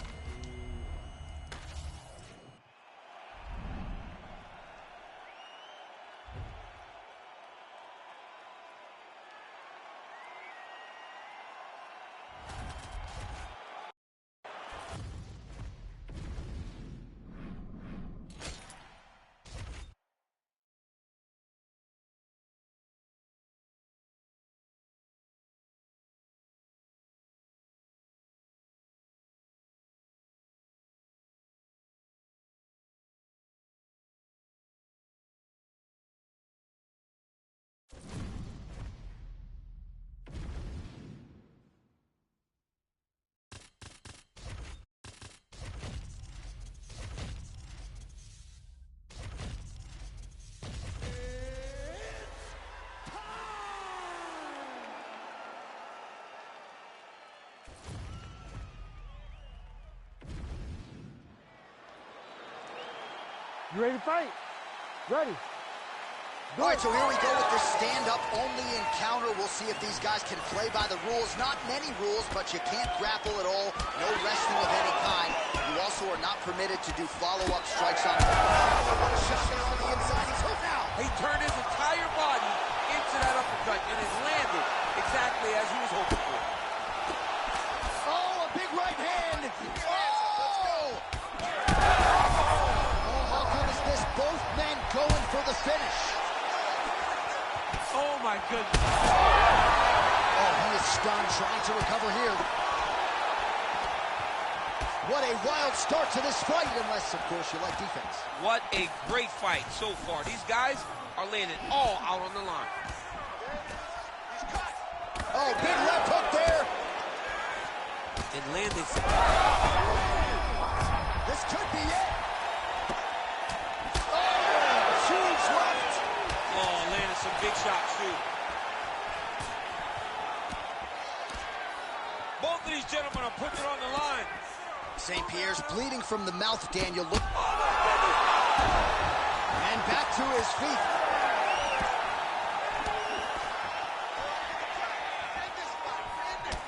You ready to fight? Ready. All right, so here we go with this stand-up only encounter. We'll see if these guys can play by the rules. Not many rules, but you can't grapple at all. No wrestling of any kind. You also are not permitted to do follow-up strikes on the inside. He's hooked now. He turned his entire body into that uppercut and it landed exactly as he was hoping for. Oh, a big right hand. Oh! Oh, how good is this? Both men going for the finish. Oh my goodness. Oh, he is stunned, trying to recover here. What a wild start to this fight, unless, of course, you like defense. What a great fight so far. These guys are laying it all out on the line. Oh, big left hook there. And landed. This could be it. Oh, huge left. Oh, landed some big shots, too. Both of these gentlemen are putting it on the line. St. Pierre's bleeding from the mouth, Daniel. Look. And back to his feet.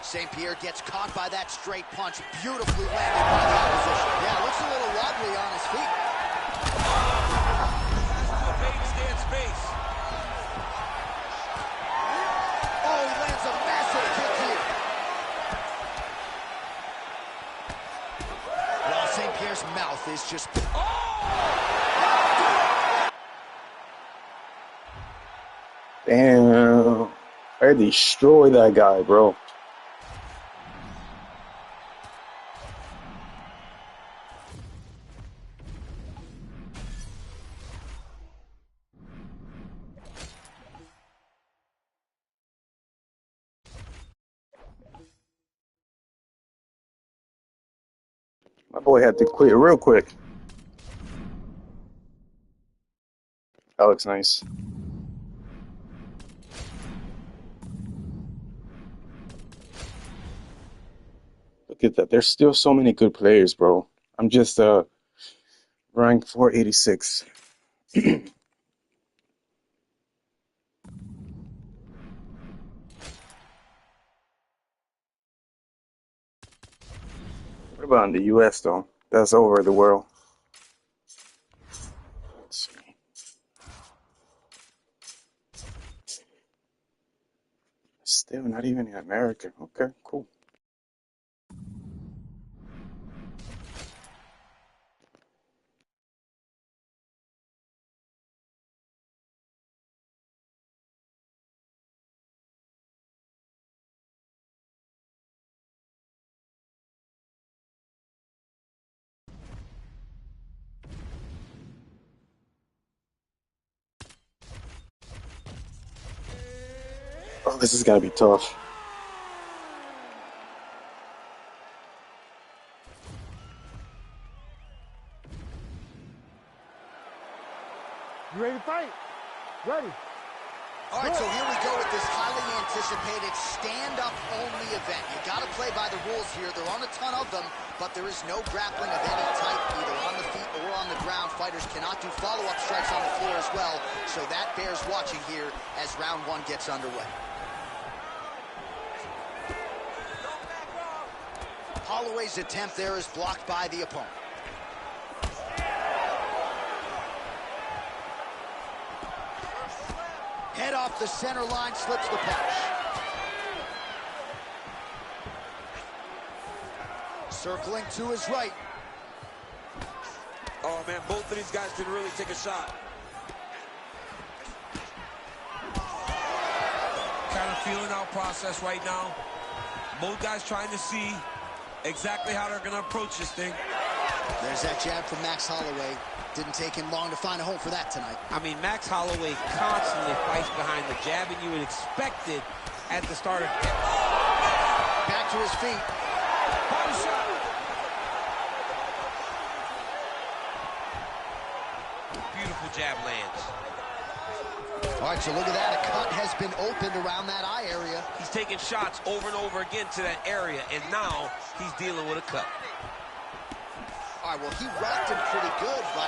St. Pierre gets caught by that straight punch. Beautifully landed by the opposition. Yeah, looks a little wobbly on his feet. Stand space. Oh, he lands a massive kick here. Well, St. Pierre's mouth is just... Damn. I destroyed that guy, bro. My boy had to quit real quick. That looks nice. Look at that. There's still so many good players, bro. I'm just ranked 486. What about in the US though? That's over the world. Let's see. Still not even in America. Okay, cool. Oh, this is gonna be tough. You ready to fight? Ready. All right, so here we go with this highly anticipated stand-up only event. You got to play by the rules here. There aren't a ton of them, but there is no grappling of any type, either on the feet or on the ground. Fighters cannot do follow-up strikes on the floor as well, so that bears watching here as round one gets underway. Holloway's attempt there is blocked by the opponent. Head off the center line, slips the punch. Circling to his right. Oh, man, both of these guys can really take a shot. Kind of feeling our process right now. Both guys trying to see exactly how they're going to approach this thing. There's that jab from Max Holloway. Didn't take him long to find a home for that tonight. I mean, Max Holloway constantly fights behind the jab, and you would expect it at the start of... Back to his feet. Body shot. Beautiful jab lands. All right, so look at that. A cut has been opened around that eye area. He's taking shots over and over again to that area, and now he's dealing with a cut. All right, well, he rocked him pretty good, but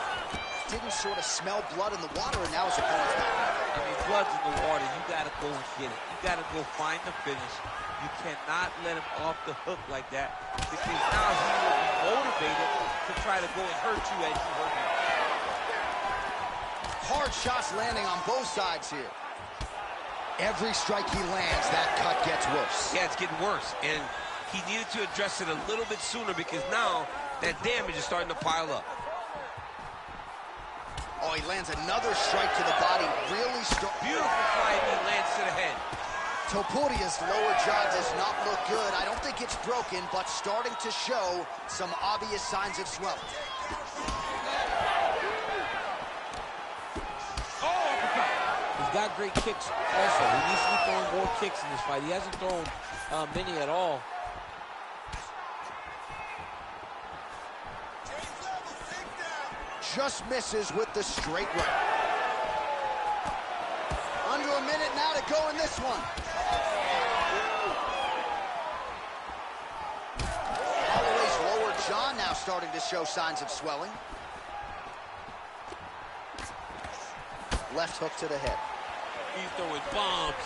didn't sort of smell blood in the water, and now his opponent's back. I mean, blood's in the water. You got to go and get it. You got to go find the finish. You cannot let him off the hook like that, because now he will be motivated to try to go and hurt you as you hurt him. Hard shots landing on both sides here. Every strike he lands, that cut gets worse. Yeah, it's getting worse, and he needed to address it a little bit sooner, because now that damage is starting to pile up. Oh, he lands another strike to the body. Really strong. Beautiful flying knee lands to the head. Topuria's lower jaw does not look good. I don't think it's broken, but starting to show some obvious signs of swelling. He's got great kicks also. He needs to be throwing more kicks in this fight. He hasn't thrown many at all. Just misses with the straight right. Under a minute now to go in this one. Holloway's lower jaw now starting to show signs of swelling. Left hook to the head. He's throwing bombs.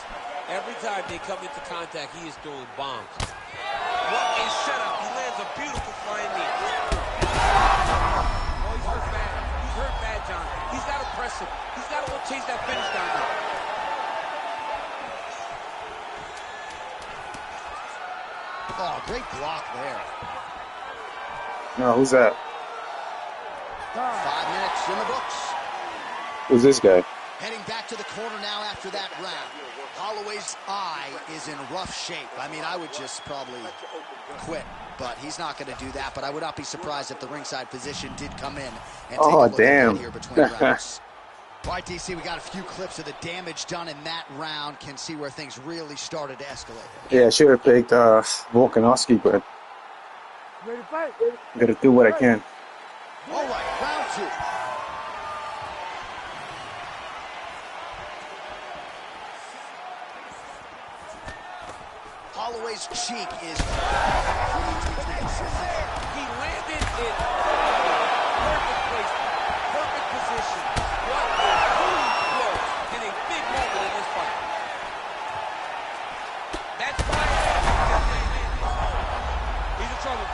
Every time they come into contact, he is throwing bombs. What a setup. He lands a beautiful flying knee. Oh, he's hurt bad. He's hurt bad, John. He's got to press him. He's got to go chase that finish down there. Oh, great block there. No, who's that? 5 minutes in the books. Who's this guy? Heading back to the corner now after that round. Holloway's eye is in rough shape. I mean, I would just probably quit, but he's not going to do that. But I would not be surprised if the ringside position did come in and take a look at here between rounds. All right, DC, we got a few clips of the damage done in that round. Can see where things really started to escalate. Yeah, I should have picked Volkanovski, but Ready to fight? I gotta do what I can. All right, round two. Holloway's cheek is... He landed in perfect placement, perfect position. What a huge blow in a big moment in this fight. That's right. He's in trouble.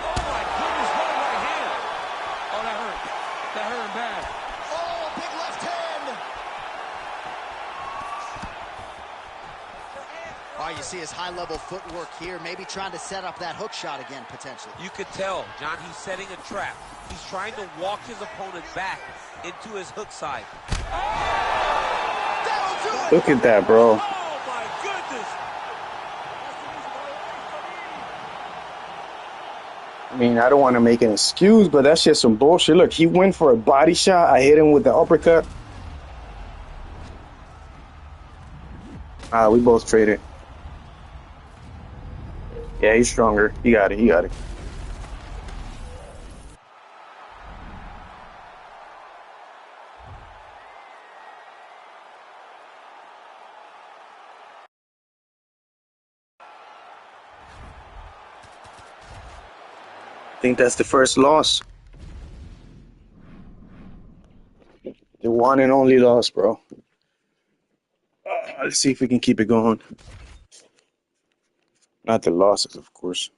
Oh my goodness, what a right hand. Oh, that hurt. That hurt him bad. Oh, big left hand. All right, you see his high-level footwork here, maybe trying to set up that hook shot again, potentially. You could tell, John, he's setting a trap. He's trying to walk his opponent back into his hook side. That'll do it! Look at that, bro. Oh, my goodness! I mean, I don't want to make an excuse, but that's just some bullshit. Look, he went for a body shot. I hit him with the uppercut. We both traded. Yeah, he's stronger. He got it. He got it. I think that's the first loss. The one and only loss, bro. Let's see if we can keep it going. Not the losses, of course.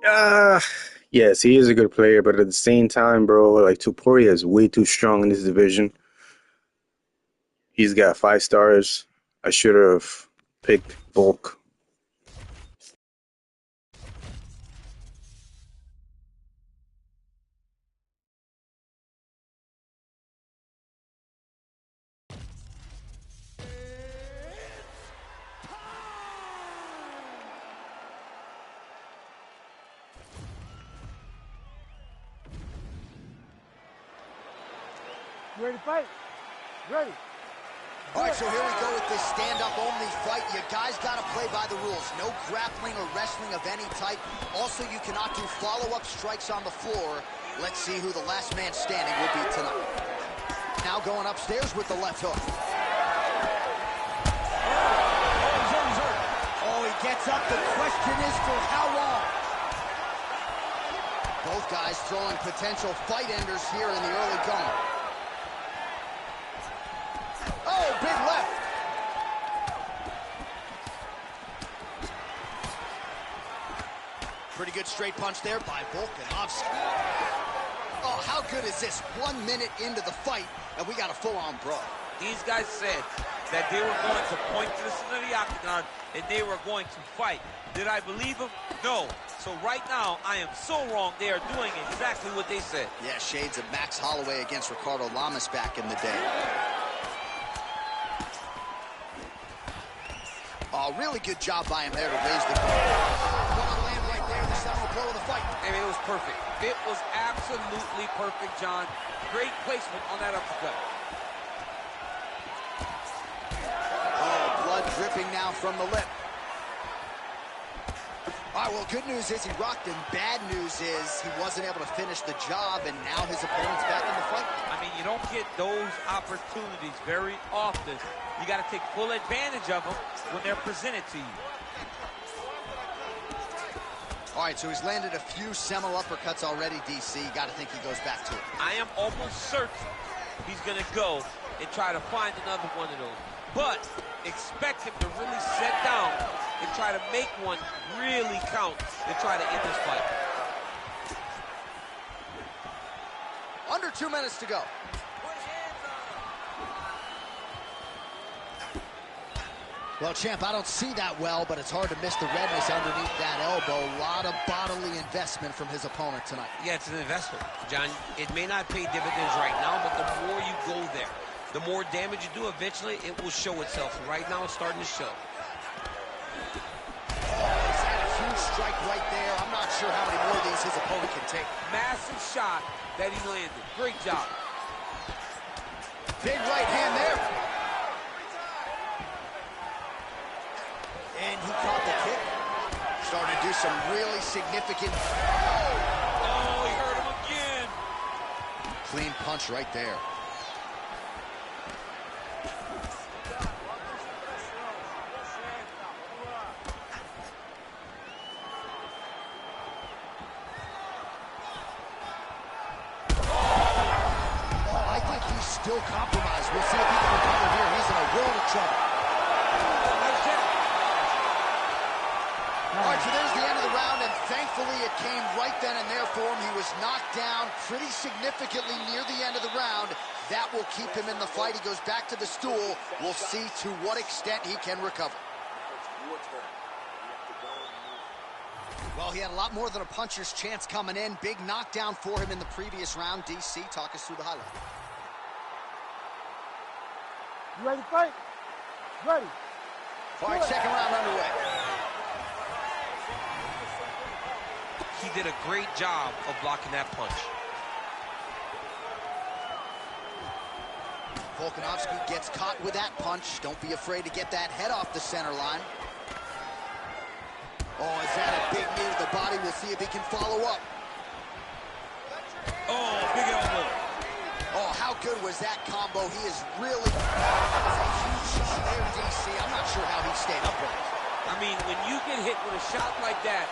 Uh, yes, he is a good player, but at the same time, bro, like Tuporia is way too strong in this division. He's got 5 stars. I should have picked Bulk. You ready to fight? Ready. All right, so here we go with this stand-up only fight. You guys got to play by the rules. No grappling or wrestling of any type. Also, you cannot do follow-up strikes on the floor. Let's see who the last man standing will be tonight. Now going upstairs with the left hook. Oh, he gets up. The question is for how long? Both guys throwing potential fight enders here in the early going. Oh, big left. Pretty good straight punch there by Volkanovski. Oh, how good is this? 1 minute into the fight, and we got a full-on brawl. These guys said that they were going to point to the center of the octagon and they were going to fight. Did I believe them? No. So right now, I am so wrong. They are doing exactly what they said. Yeah, shades of Max Holloway against Ricardo Lamas back in the day. Oh, really good job by him there to raise the guard. Land right there, the seminal blow of the fight. I mean, it was perfect. It was absolutely perfect, John. Great placement on that uppercut. Oh, blood dripping now from the lip. All right, well, good news is he rocked him. Bad news is he wasn't able to finish the job, and now his opponent's back in the fight. I mean, you don't get those opportunities very often. You got to take full advantage of them when they're presented to you. All right, so he's landed a few seminal uppercuts already, DC. You got to think he goes back to it. I am almost certain he's going to go and try to find another one of those. But expect him to really sit down and try to make one really count and try to end this fight. Under 2 minutes to go. Well, champ, I don't see that well, but it's hard to miss the redness underneath that elbow. A lot of bodily investment from his opponent tonight. Yeah, it's an investment, John. It may not pay dividends right now, but the more you go there, the more damage you do, eventually it will show itself. Right now, it's starting to show. Oh, he's had a huge strike right there. I'm not sure how many more of these his opponent can take. Massive shot that he landed. Great job. Big right hand there. And he caught the kick. Starting to do some really significant... Oh, he hurt him again. Clean punch right there. Still compromised. We'll see if he can recover here. He's in a world of trouble. All right, so there's the end of the round, and thankfully it came right then and there for him. He was knocked down pretty significantly near the end of the round. That will keep him in the fight. He goes back to the stool. We'll see to what extent he can recover. Well, he had a lot more than a puncher's chance coming in. Big knockdown for him in the previous round. DC, talk us through the highlight. You ready to fight? Ready. All right, second round underway. He did a great job of blocking that punch. Volkanovski gets caught with that punch. Don't be afraid to get that head off the center line. Oh, is that a big knee to the body? We'll see if he can follow up. Oh, big elbow. Oh, how good was that combo? He is really... That was a huge shot there, DC. I'm not sure how he stayed upright. I mean, when you get hit with a shot like that,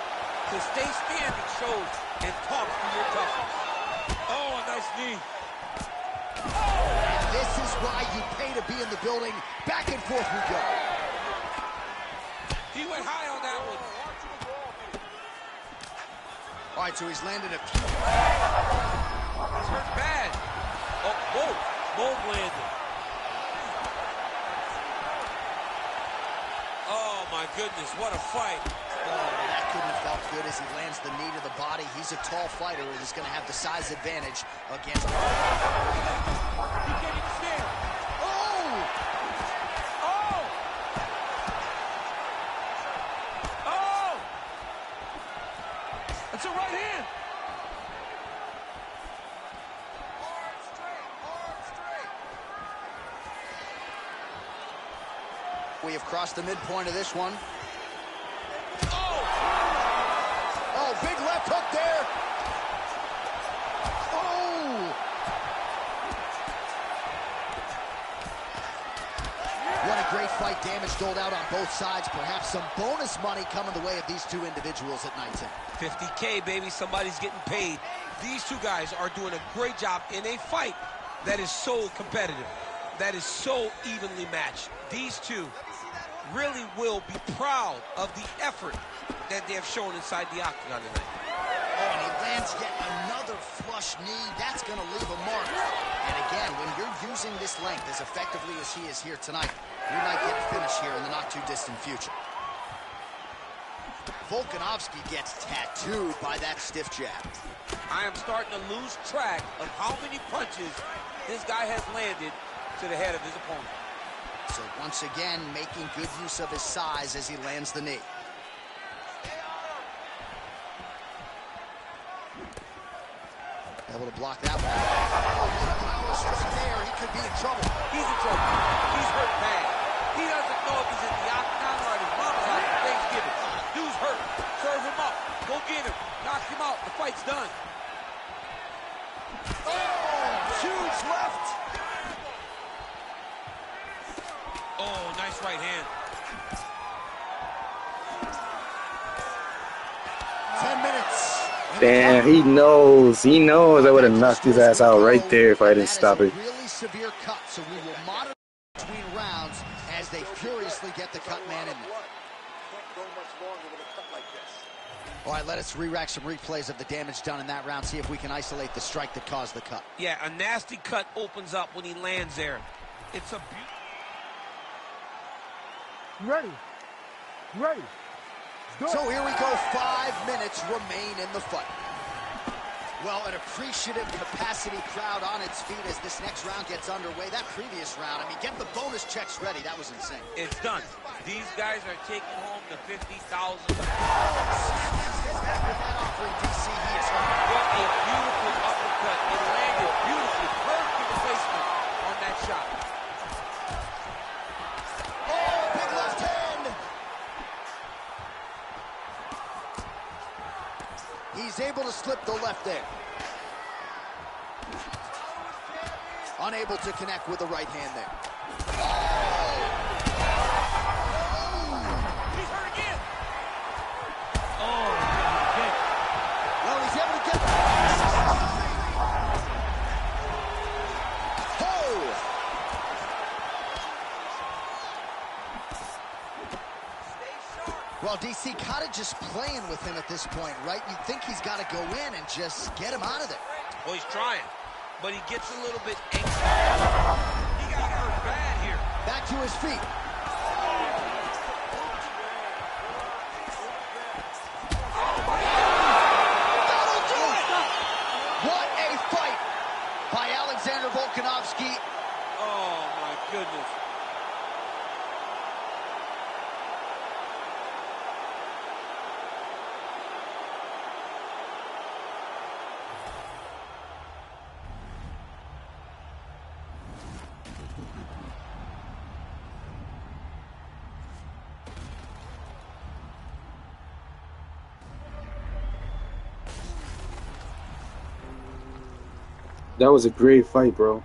to stay standing shows and talks to your toughness. Oh, a nice knee. And this is why you pay to be in the building. Back and forth we go. He went high on that one. All right, so he's landed a few... He's hurt bad. Oh, both landed. Oh, my goodness, what a fight. Oh, that couldn't have felt good as he lands the knee to the body. He's a tall fighter and is going to have the size advantage against... He can't even stand. Oh! Oh! Oh! That's a right hand. We have crossed the midpoint of this one. Oh! Oh, big left hook there. Oh! What a great fight. Damage doled out on both sides. Perhaps some bonus money coming the way of these two individuals at 19. 50K, baby. Somebody's getting paid. These two guys are doing a great job in a fight that is so competitive, that is so evenly matched. These two really will be proud of the effort that they have shown inside the octagon tonight. Oh, and he lands yet another flush knee. That's going to leave a mark. And again, when you're using this length as effectively as he is here tonight, you might get a finish here in the not-too-distant future. Volkanovski gets tattooed by that stiff jab. I am starting to lose track of how many punches this guy has landed to the head of his opponent. So once again, making good use of his size as he lands the knee. Able to block that one. Oh, straight there. He could be in trouble. He's in trouble. He's hurt bad. He doesn't know if he's in the octagon or at his mama's house for Thanksgiving. Dude's hurt. Serve him up. Go get him. Knock him out. The fight's done. Oh, huge left. Oh, nice right hand. 10 minutes. Damn, he knows I would have knocked his ass out right there if I didn't stop it. Really severe cut, so we will monitor between rounds as they furiously get the cut man in there. All right, let us re-rack some replays of the damage done in that round, see if we can isolate the strike that caused the cut. Yeah, a nasty cut opens up when he lands there. It's a You ready? You ready? So here we go, 5 minutes remain in the fight. Well, an appreciative capacity crowd on its feet as this next round gets underway. That previous round, I mean, get the bonus checks ready. That was insane. It's done. These guys are taking home the $50,000. With that offering, DC, he is home. What a beautiful uppercut. It landed beautifully. Perfect placement on that shot. Oh, big left hand. He's able to slip the left there. Unable to connect with the right hand there. He's hurt again. Well, he's able to get... Oh! Well, DC kind of just playing with him at this point, right? You'd think he's got to go in and just get him out of there. Well, he's trying, but he gets a little bit anxious. He got hurt bad here. Back to his feet. That'll do it! What a fight by Alexander Volkanovski. Oh, my goodness. That was a great fight, bro.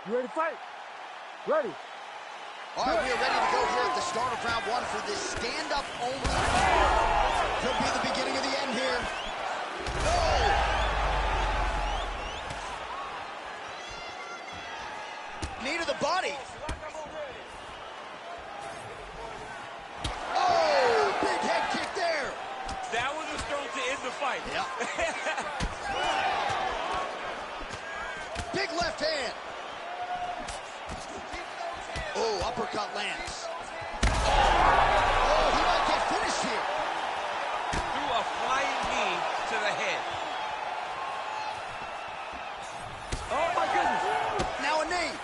You ready to fight? Ready. All right, we are ready to go here at the start of round one for this stand-up only. Could be the beginning of the end here. Oh! Knee to the body. Oh, big head kick there. That one was thrown to end the fight. Yeah. Big left hand. Oh, uppercut lands. Oh, he might get finished here. Threw a flying knee to the head. Oh, my goodness. Now a knee.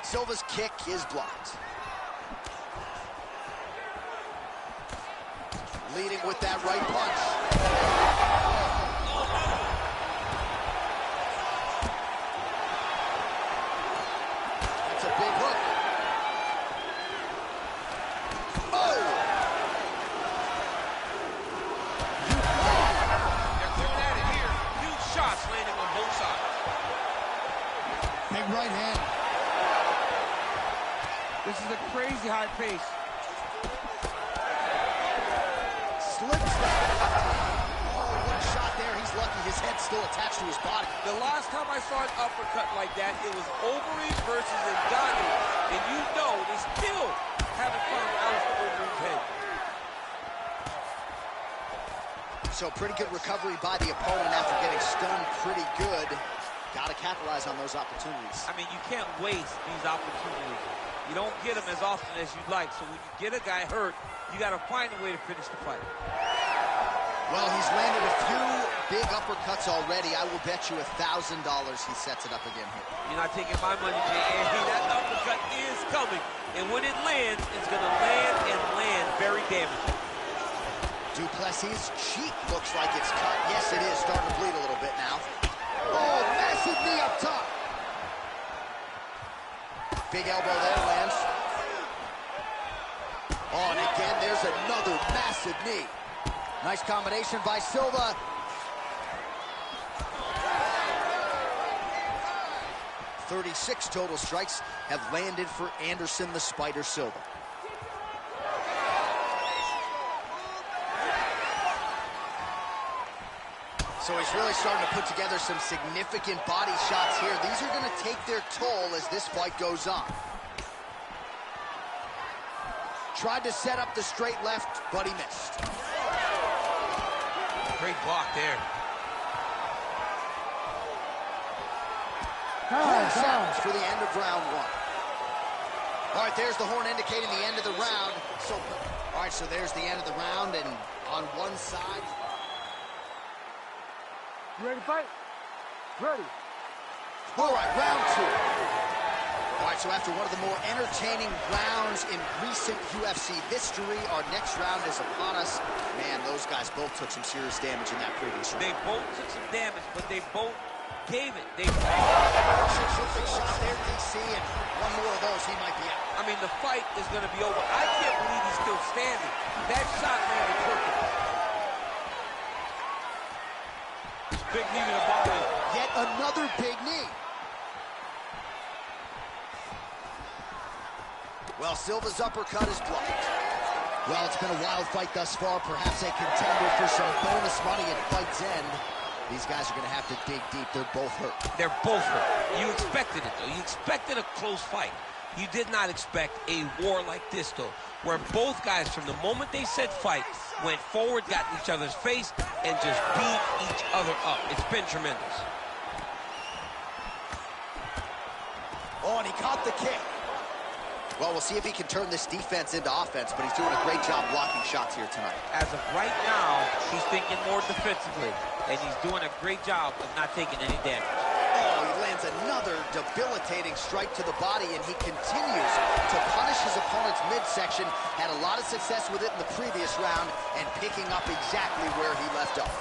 Silva's kick is blocked. Leading with that right punch. That's a big hook. Oh! both sides. Big right hand. This is a crazy high pace. Slips that. Oh, what a shot there. He's lucky his head's still attached to his body. The last time I saw an uppercut like that, it was Overeem versus Ngannou. And you know they still haven't found Alistair Overeem's head. So pretty good recovery by the opponent after getting stunned pretty good. Got to capitalize on those opportunities. I mean, you can't waste these opportunities. You don't get them as often as you'd like. So when you get a guy hurt, you got to find a way to finish the fight. Well, he's landed a few big uppercuts already. I will bet you $1,000 he sets it up again here. You're not taking my money, Jay. That uppercut is coming. And when it lands, it's going to land and land very damaging. Duplessis' cheek looks like it's cut. Yes, it is. Starting to bleed a little bit now. Oh, massive knee up top. Big elbow there, lands. Oh, and again, there's another massive knee. Nice combination by Silva. "36 total strikes have landed for Anderson the Spider Silva. So he's really starting to put together some significant body shots here. These are going to take their toll as this fight goes on. Tried to set up the straight left, but he missed. Great block there. 10 seconds for the end of round one. All right, there's the horn indicating the end of the round. All right, so there's the end of the round, and on one side... You ready to fight? Ready. All right, round two. All right, so after one of the more entertaining rounds in recent UFC history, our next round is upon us. Man, those guys both took some serious damage in that previous round. They both took some damage, but they both gave it. They Big shot there, DC, and one more of those, he might be out. I mean, the fight is going to be over. I can't believe he's still standing. That shot landed perfect. Big knee to the body. Yet another big knee. Well, Silva's uppercut is blocked. Well, it's been a wild fight thus far. Perhaps a contender for some bonus money at fight's end. These guys are going to have to dig deep. They're both hurt. They're both hurt. You expected it, though. You expected a close fight. You did not expect a war like this, though, where both guys, from the moment they said fight, went forward, got in each other's face, and just beat each other up. It's been tremendous. Oh, and he caught the kick. Well, we'll see if he can turn this defense into offense, but he's doing a great job blocking shots here tonight. As of right now, he's thinking more defensively, and he's doing a great job of not taking any damage. Oh, he lands another debilitating strike to the body, and he continues to punish his opponent's midsection. Had a lot of success with it in the previous round, and picking up exactly where he left off.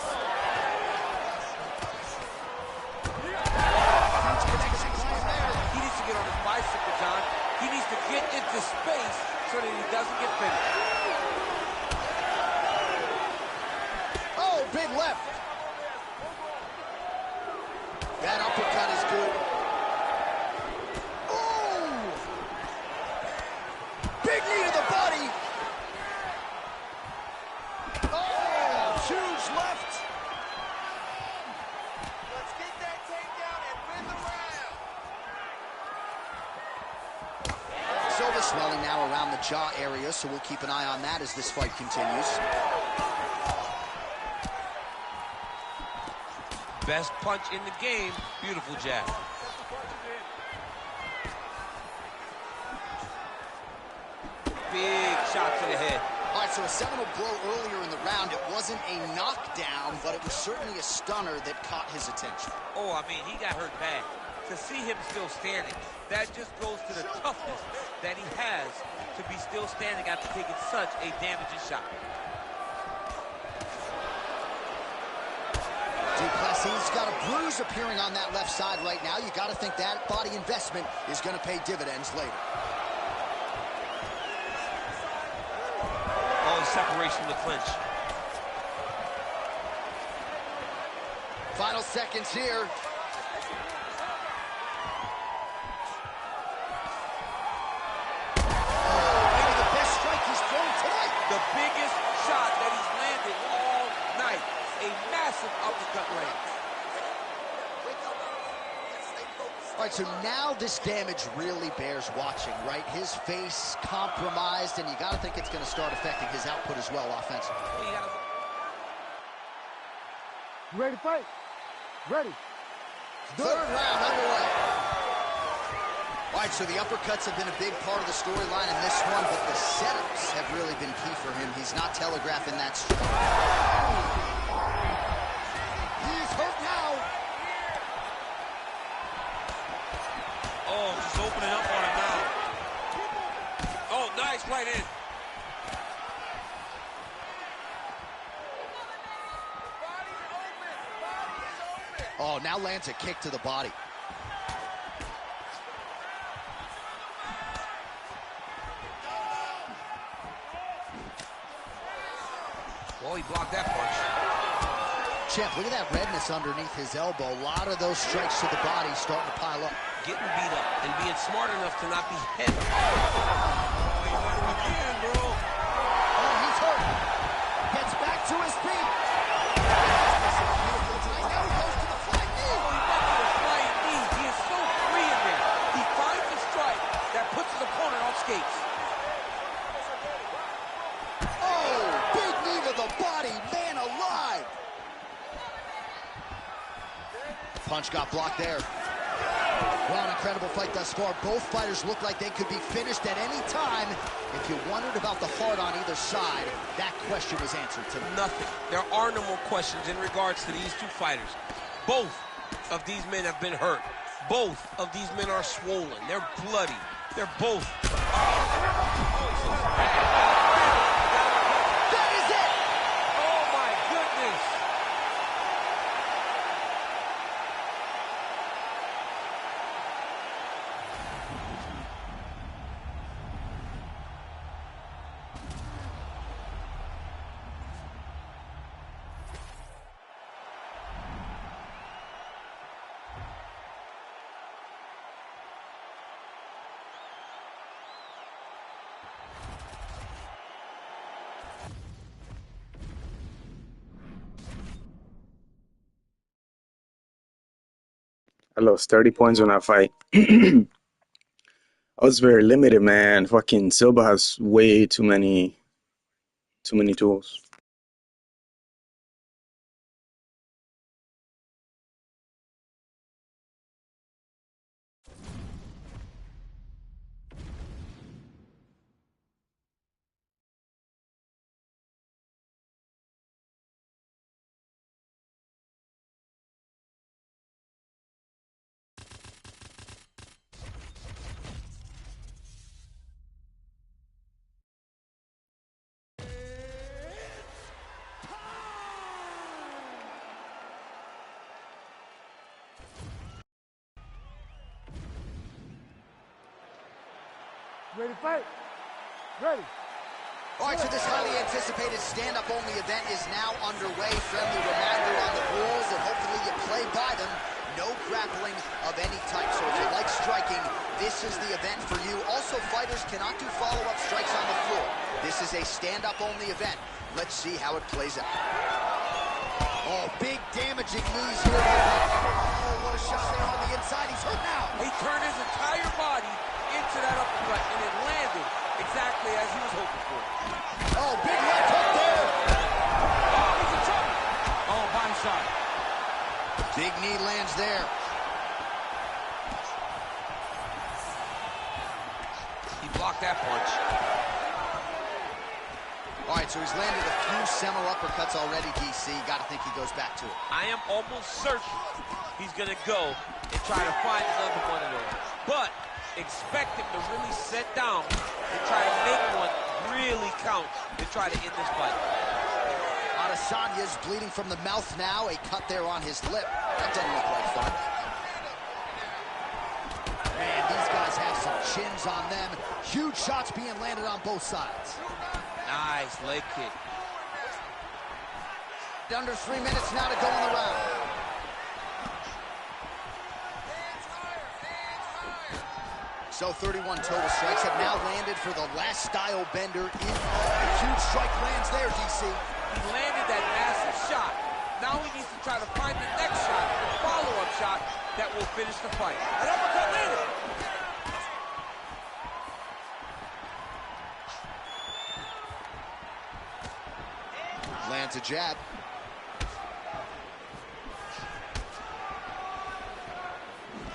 He needs to get on his bicycle, John. He needs to get into space so that he doesn't get finished. Oh, big left. That uppercut is good. Oh! Big knee to the body. Oh, huge left. Let's get that takedown and win the round. Silva swelling now around the jaw area, so we'll keep an eye on that as this fight continues. Best punch in the game. Beautiful jab. Big shot to the head. All right, so a seminal blow earlier in the round. It wasn't a knockdown, but it was certainly a stunner that caught his attention. Oh, I mean, he got hurt bad. To see him still standing, that just goes to the toughness that he has to be still standing after taking such a damaging shot. Duplessis got a bruise appearing on that left side right now. You got to think that body investment is going to pay dividends later. Oh, separation in the clinch. Final seconds here. massive uppercut range. All right, so now this damage really bears watching, right? His face compromised, and you got to think it's going to start affecting his output as well offensively. You ready to fight? Ready. Third round underway. All right, so the uppercuts have been a big part of the storyline in this one, but the setups have really been key for him. He's not telegraphing that strike. He's hurt now. Oh, just opening up on him now. Oh, nice right in. Oh, now lands a kick to the body. Well, he blocked that punch. Champ, look at that redness underneath his elbow. A lot of those strikes to the body starting to pile up. Getting beat up and being smart enough to not be hit. Oh, he's under again, bro. Oh, he's hurt. Gets back to his feet. Now he goes to the flying knee. Oh, he went to the flying knee. He is so free in there. He finds a strike that puts his opponent on skates. Oh, big knee to the body. Man alive. Punch got blocked there. Well, an incredible fight thus far. Both fighters look like they could be finished at any time. If you wondered about the heart on either side, that question was answered today. Nothing. There are no more questions in regards to these two fighters. Both of these men have been hurt. Both of these men are swollen. They're bloody. They're both. That is it! Oh, my goodness. I lost 30 points on that fight. I was very limited, man. Fucking Silva has way too many tools. Ready to fight? Ready. All right, so this highly anticipated stand-up only event is now underway. Friendly reminder on the rules, and hopefully you play by them. No grappling of any type, so if you like striking, this is the event for you. Also, fighters cannot do follow-up strikes on the floor. This is a stand-up only event. Let's see how it plays out. Oh, big damaging knees here. Oh, what a shot there on the inside. He's hurt now. He turned his entire body into that uppercut, and it landed exactly as he was hoping for. Oh, big left hook there. Oh, he's in trouble. Oh, body shot. Big knee lands there. He blocked that punch. All right, so he's landed a few seminal uppercuts already, DC. Got to think he goes back to it. I am almost certain he's going to go and try to find another one of those. But expect him to really sit down and try to make one really count to try to end this fight. Adesanya's bleeding from the mouth now. A cut there on his lip. That doesn't look like fun. Man, these guys have some chins on them. Huge shots being landed on both sides. Nice leg kick. Under 3 minutes now to go in the round. So 31 total strikes have now landed for the last style bender. A huge strike lands there, DC. He landed that massive shot. Now he needs to try to find the next shot, the follow-up shot that will finish the fight. An uppercut landed. Lands a jab.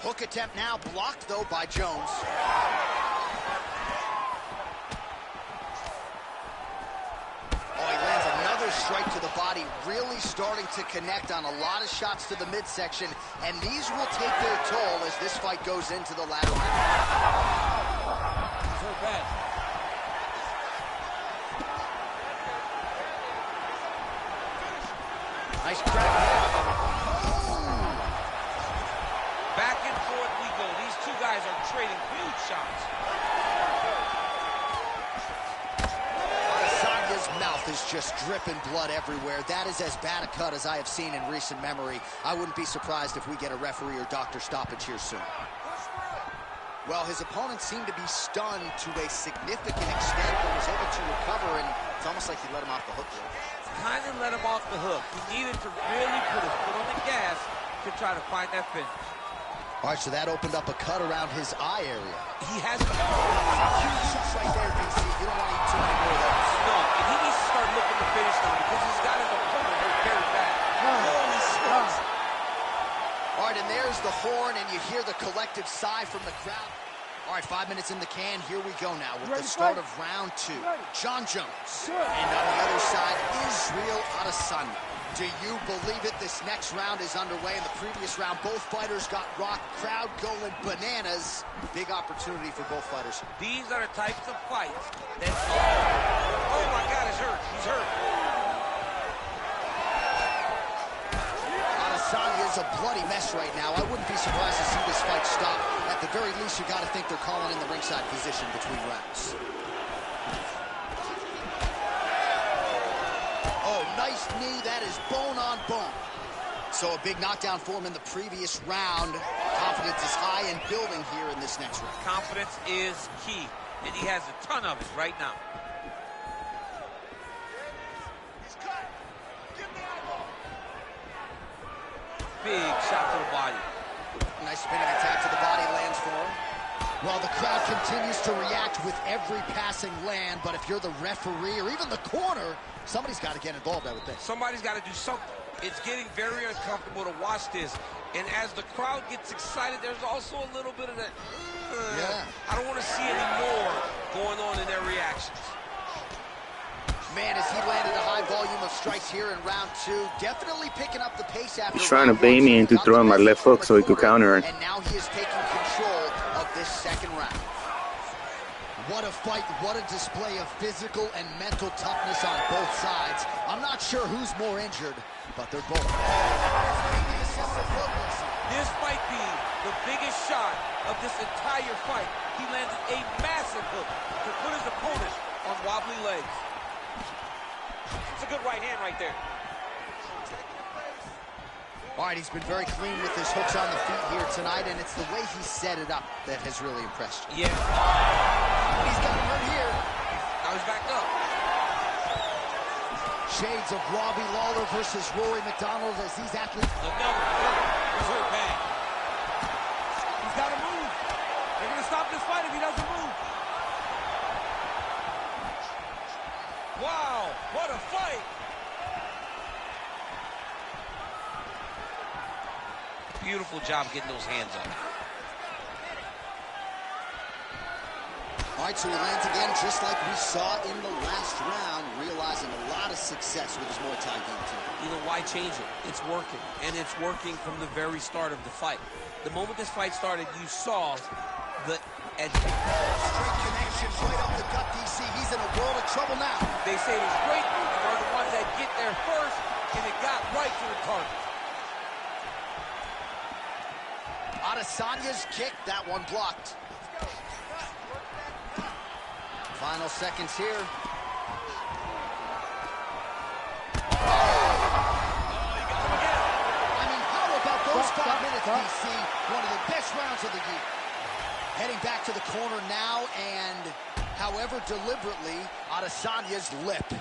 Hook attempt now blocked, though, by Jones. Oh, he lands another strike to the body, really starting to connect on a lot of shots to the midsection, and these will take their toll as this fight goes into the latter round. So bad. Nice crack. Back and forth we go. These two guys are trading huge shots. Adesanya's mouth is just dripping blood everywhere. That is as bad a cut as I have seen in recent memory. I wouldn't be surprised if we get a referee or doctor stoppage here soon. Well, his opponent seemed to be stunned to a significant extent, but was able to recover, and it's almost like he let him off the hook. Kind of let him off the hook. He needed to really put his foot on the gas to try to find that finish. All right, so that opened up a cut around his eye area. He has Huge shots right there, DC. You don't want to eat too many more of those. no, and he needs to start looking to finish now because he's got his opponent hurt very bad. Holy smokes. All right, and there's the horn, and you hear the collective sigh from the crowd. All right, 5 minutes in the can. Here we go now with the start of round 2. John Jones. And on the other side, Israel Adesanya. Do you believe it? This next round is underway. In the previous round, both fighters got rocked. Crowd going bananas. Big opportunity for both fighters. These are the types of fights that... Oh, my God, he's hurt. He's hurt. Adesanya is a bloody mess right now. I wouldn't be surprised to see this fight stop. At the very least, you got to think they're calling in the ringside position between rounds. Oh, nice knee. That is bone on bone. So a big knockdown for him in the previous round. Confidence is high and building here in this next round. Confidence is key, and he has a ton of it right now. He's cut. Give the eyeball. Big shot to the body. Nice spinning attack to the body lands for him. Well, the crowd continues to react with every passing land, but if you're the referee or even the corner, somebody's got to get involved, I would think. Somebody's got to do something. It's getting very uncomfortable to watch this. And as the crowd gets excited, there's also a little bit of that, Yeah. I don't want to see any more going on in their reactions. Man, as he landed a high volume of strikes here in round 2, definitely picking up the pace after He's trying to round bait 1. me into Got throwing the my message left from hook the so he could corner, counter it. And now he is taking control of this second round. What a fight, what a display of physical and mental toughness on both sides. I'm not sure who's more injured, but they're both. This might be the biggest shot of this entire fight. He landed a massive hook to put his opponent on wobbly legs. It's a good right hand right there. All right, he's been very clean with his hooks on the feet here tonight, and it's the way he set it up that has really impressed you. Yeah. He's got him hurt here. Now he's backed up. Shades of Robbie Lawler versus Rory McDonald as these athletes. Another hurt. He's hurt bad. He's got to move. They're going to stop this fight if he doesn't move. Wow, what a fight. Beautiful job getting those hands up. All right, so he lands again just like we saw in the last round, realizing a lot of success with his Muay Thai game too. You know, why change it? It's working, and it's working from the very start of the fight. The moment this fight started, you saw the edge. Straight connections right up the gut, DC. He's in a world of trouble now. They say the straight are the ones that get there first, and it got right to the target. Adesanya's kick, that one blocked. Final seconds here. I mean, how about those 5 minutes, DC? One of the best rounds of the year. Heading back to the corner now, and however deliberately, Adesanya's lip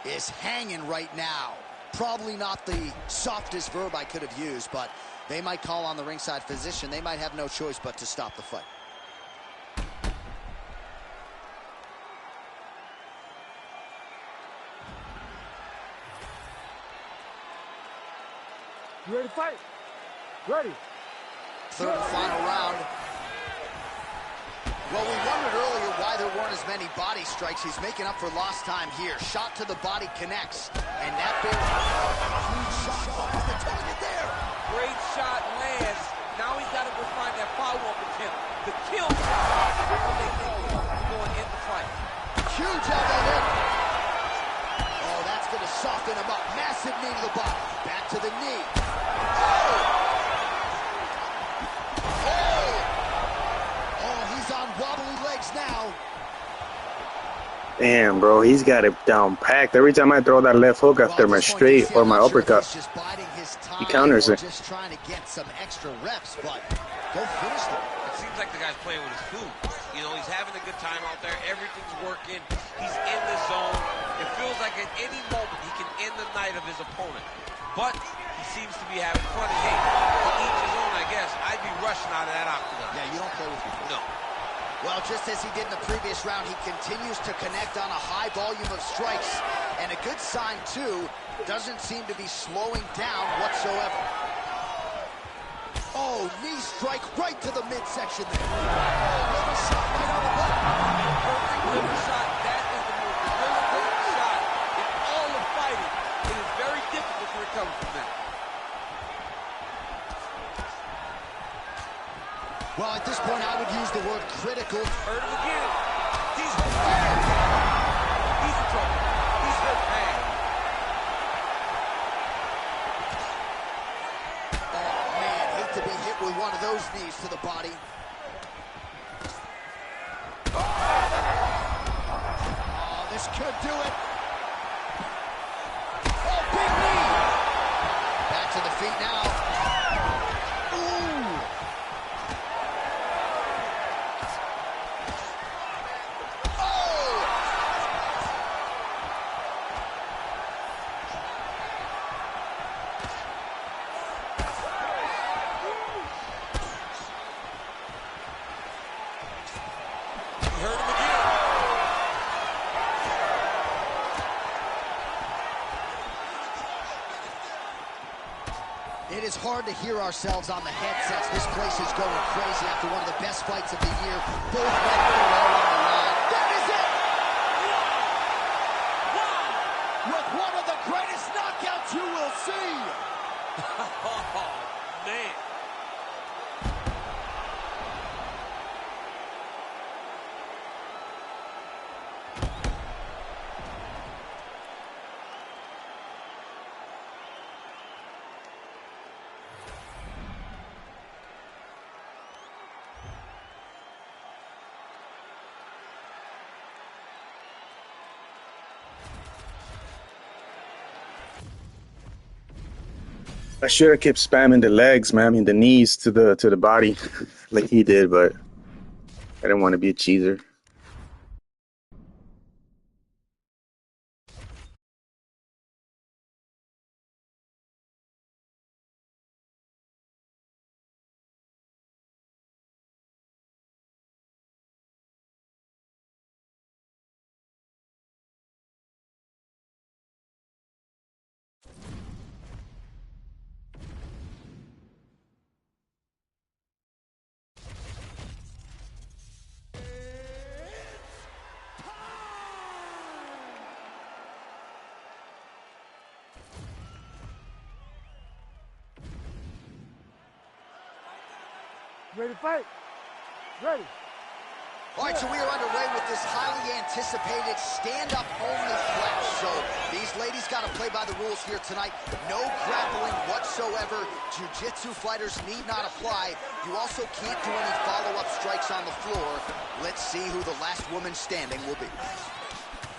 is hanging right now. Probably not the softest verb I could have used, but they might call on the ringside physician. They might have no choice but to stop the fight. You ready to fight? Ready. Third and final round. Well, we wondered earlier why there weren't as many body strikes. He's making up for lost time here. Shot to the body connects, and that big huge shot finds the target there. Great shot lands. Now he's got to go find that follow-up attempt. The kill shot. Going in the fight. Huge elbow there. Oh, that's going to soften him up. Massive knee to the body. Back to the knee. Wobbly legs now. Damn, bro, he's got it down packed. Every time I throw that left hook after my straight or my uppercut, he counters it. Just trying to get some extra reps, but go finish them. It seems like the guy's playing with his food. You know, he's having a good time out there. Everything's working. He's in the zone. It feels like at any moment he can end the night of his opponent. But he seems to be having fun. Hey, to each his own, I guess. I'd be rushing out of that octagon. Yeah, you don't play with your food. No. Well, just as he did in the previous round, he continues to connect on a high volume of strikes. And a good sign, too, doesn't seem to be slowing down whatsoever. Oh, knee strike right to the midsection there. Oh, little shot right on the button. Perfect liver shot. That is the most debilitating shot in all of fighting. It is very difficult to recover from that. Well, at this point, I would use the word critical. Hurt him again. He's hurt bad. He's in trouble. He's hurt bad. Oh, man, hate to be hit with one of those knees to the body. Oh, this could do it. Oh, big knee. Back to the feet now. It is hard to hear ourselves on the headsets. This place is going crazy after one of the best fights of the year. Both men are all on the line. That is it! With one of the greatest knockouts you will see! Oh, man. I should have kept spamming the legs, man. I mean the knees to the body, like he did, but I didn't want to be a cheeser. Ready to fight? Ready. All right, so we are underway with this highly anticipated stand-up only flash. So these ladies got to play by the rules here tonight. No grappling whatsoever. Jiu-jitsu fighters need not apply. You also can't do any follow-up strikes on the floor. Let's see who the last woman standing will be.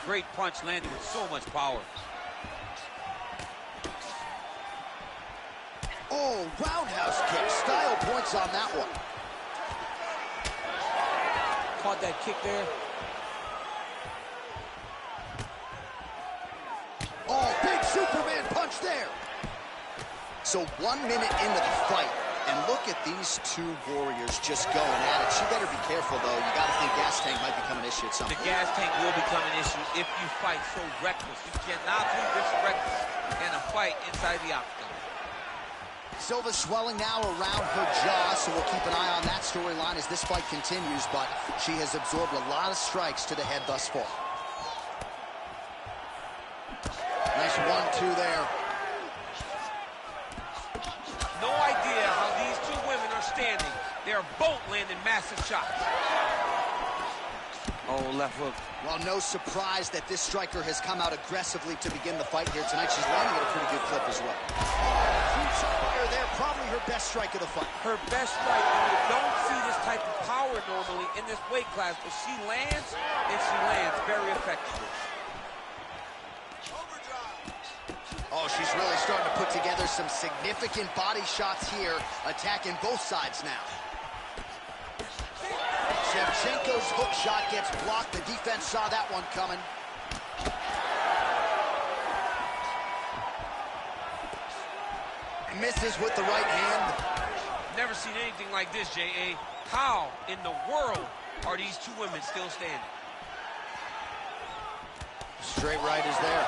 Great punch landed with so much power. Oh, roundhouse kick. Style points on that one. Caught that kick there. Oh, big Superman punch there. So 1 minute into the fight, and look at these two warriors just going at it. She better be careful, though. You got to think gas tank might become an issue at some point. The gas tank will become an issue if you fight so reckless. You cannot be this reckless in a fight inside the octagon. Silva's swelling now around her jaw, so we'll keep an eye on that storyline as this fight continues, but she has absorbed a lot of strikes to the head thus far. Nice 1-2 there. No idea how these two women are standing. They're both landing massive shots. Oh, left hook. Well, no surprise that this striker has come out aggressively to begin the fight here tonight. She's landing at a pretty good clip as well. Huge fire there, probably her best strike of the fight. Her best strike, you don't see this type of power normally in this weight class, but she lands, and she lands very effectively. Oh, she's really starting to put together some significant body shots here, attacking both sides now. Shevchenko's hook shot gets blocked. The defense saw that one coming. Misses with the right hand. Never seen anything like this, J.A. How in the world are these two women still standing? Straight right is there.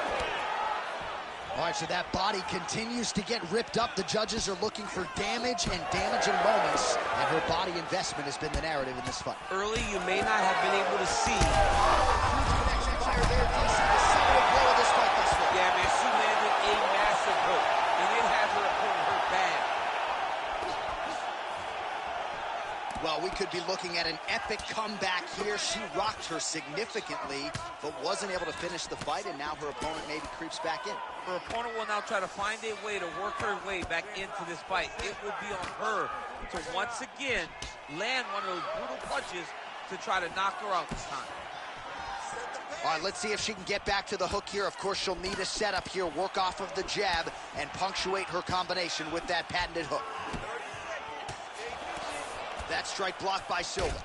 All right, so that body continues to get ripped up. The judges are looking for damage and damaging moments, and her body investment has been the narrative in this fight. Early, you may not have been able to see. Huge connection fire there, DC. The solid blow of this fight thus far. Yeah, man, she landed a massive hook, and it has her opponent hurt bad. Well, we could be looking at an epic comeback here. She rocked her significantly, but wasn't able to finish the fight, and now her opponent maybe creeps back in. Her opponent will now try to find a way to work her way back into this fight. It will be on her to once again land one of those brutal punches to try to knock her out this time. All right, let's see if she can get back to the hook here. Of course, she'll need a setup here, work off of the jab, and punctuate her combination with that patented hook. That strike blocked by Silva.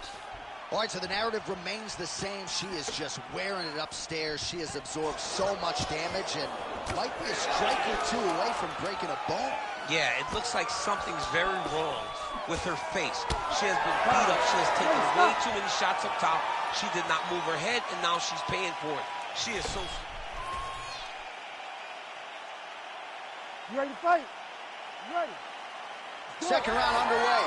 All right, so the narrative remains the same. She is just wearing it upstairs. She has absorbed so much damage and might be a strike or two away from breaking a bone. Yeah, it looks like something's very wrong with her face. She has been beat up. She has taken way too many shots up top. She did not move her head, and now she's paying for it. She is so... You ready to fight? You ready? Second round underway.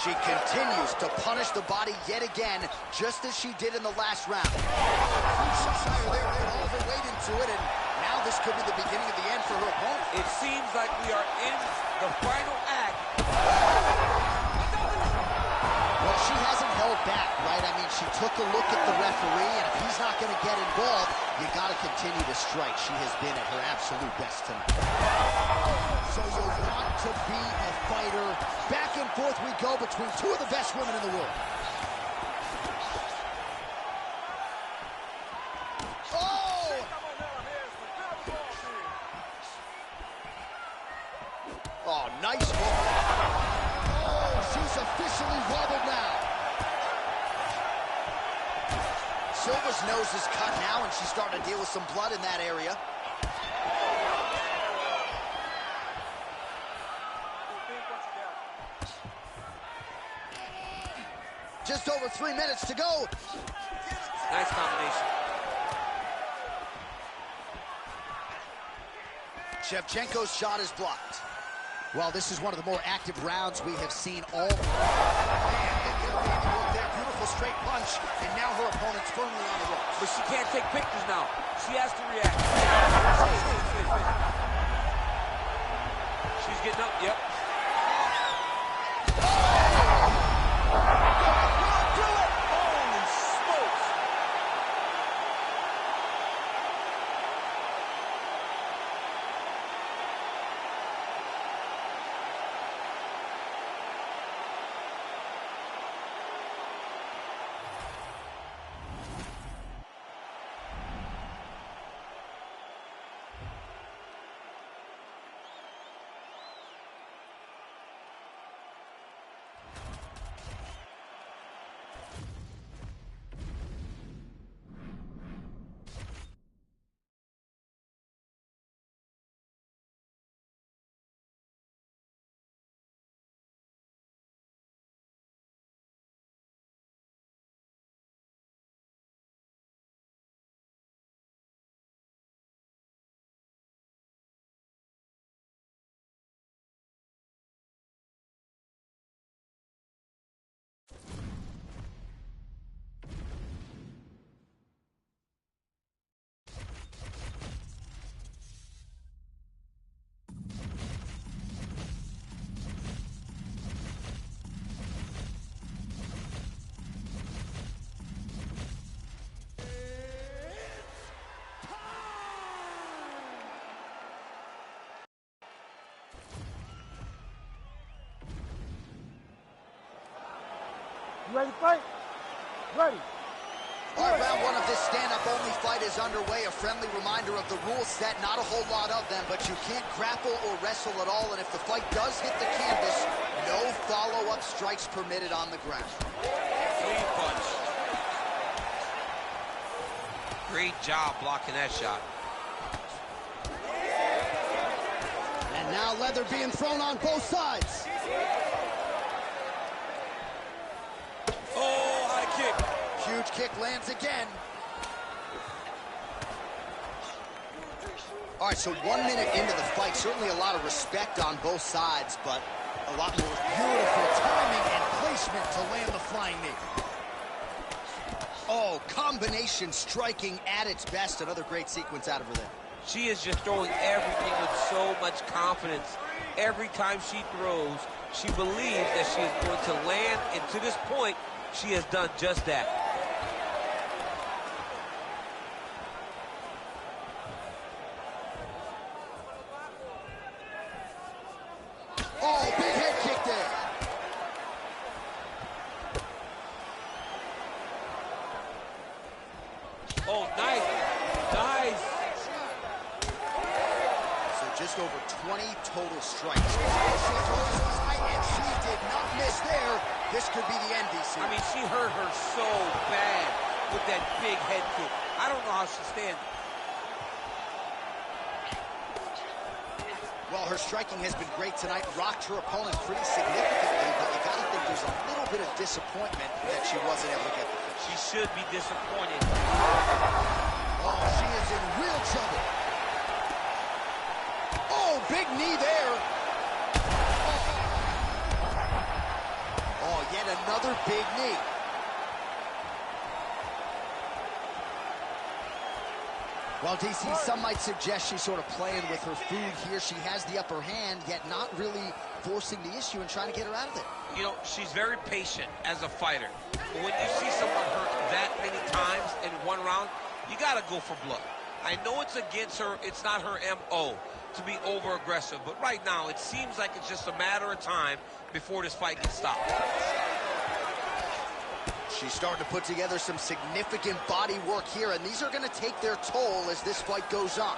She continues to punish the body yet again, just as she did in the last round. Fire there, put all of her weight into it, and now this could be the beginning of the end for her opponent. It seems like we are in the final act. Well, she hasn't held back, right? I mean, she took a look at the referee, and if he's not going to get involved, you got to continue to strike. She has been at her absolute best tonight. So you want to be a fighter. Back and forth we go between two of the best women in the world. Oh! Oh, nice hook. Oh, she's officially wobbled now. Silva's nose is cut now, and she's starting to deal with some blood in that area. Just over 3 minutes to go. Nice combination. Shevchenko's shot is blocked. Well, this is one of the more active rounds we have seen all. Man, there, beautiful straight punch, and now her opponent's firmly on the ropes. But she can't take pictures now. She has to react. She's getting up, yep. You ready to fight? Ready. All right, round one of this stand-up only fight is underway. A friendly reminder of the rule set, not a whole lot of them, but you can't grapple or wrestle at all, and if the fight does hit the canvas, no follow-up strikes permitted on the ground. Clean punch. Great job blocking that shot. And now leather being thrown on both sides. Oh, high kick. Huge kick lands again. All right, so 1 minute into the fight, certainly a lot of respect on both sides, but a lot more beautiful timing and placement to land the flying knee. Oh, combination striking at its best. Another great sequence out of her there. She is just throwing everything with so much confidence. Every time she throws, she believes that she is going to land, and to this point, she has done just that. Oh, big head kick there. Oh, nice. Nice. So just over 20 total strikes. And she did not miss there. This could be the end, DC. I mean, she hurt her so bad with that big head kick. I don't know how she's standing. Well, her striking has been great tonight. Rocked her opponent pretty significantly, but you got to think there's a little bit of disappointment that she wasn't able to get the finish. She should be disappointed. Oh, she is in real trouble. Oh, big knee there. Oh, yet another big knee. Well, DC, some might suggest she's sort of playing with her food here. She has the upper hand, yet not really forcing the issue and trying to get her out of it. You know, she's very patient as a fighter. But when you see someone hurt that many times in one round, you got to go for blood. I know it's against her. It's not her M.O. to be over-aggressive. But right now, it seems like it's just a matter of time before this fight gets stopped. She's starting to put together some significant body work here, and these are going to take their toll as this fight goes on.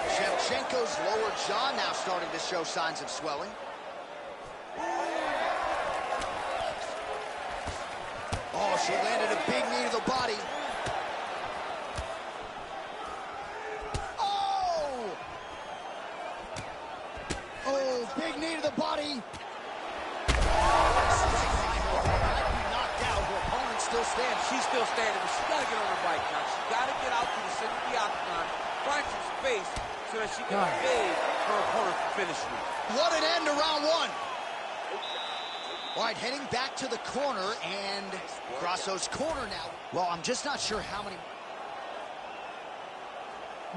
Shevchenko's lower jaw now starting to show signs of swelling. Oh, she landed a big knee to the body. Oh! Oh, big knee to the body. Still standing. She's still standing, but she's got to get on her bike now. She's got to get out to the center of the octagon, find some space so that she can evade her opponent's finish route. What an end to round one. All right, heading back to the corner, and Grasso's corner now. Well, I'm just not sure how many.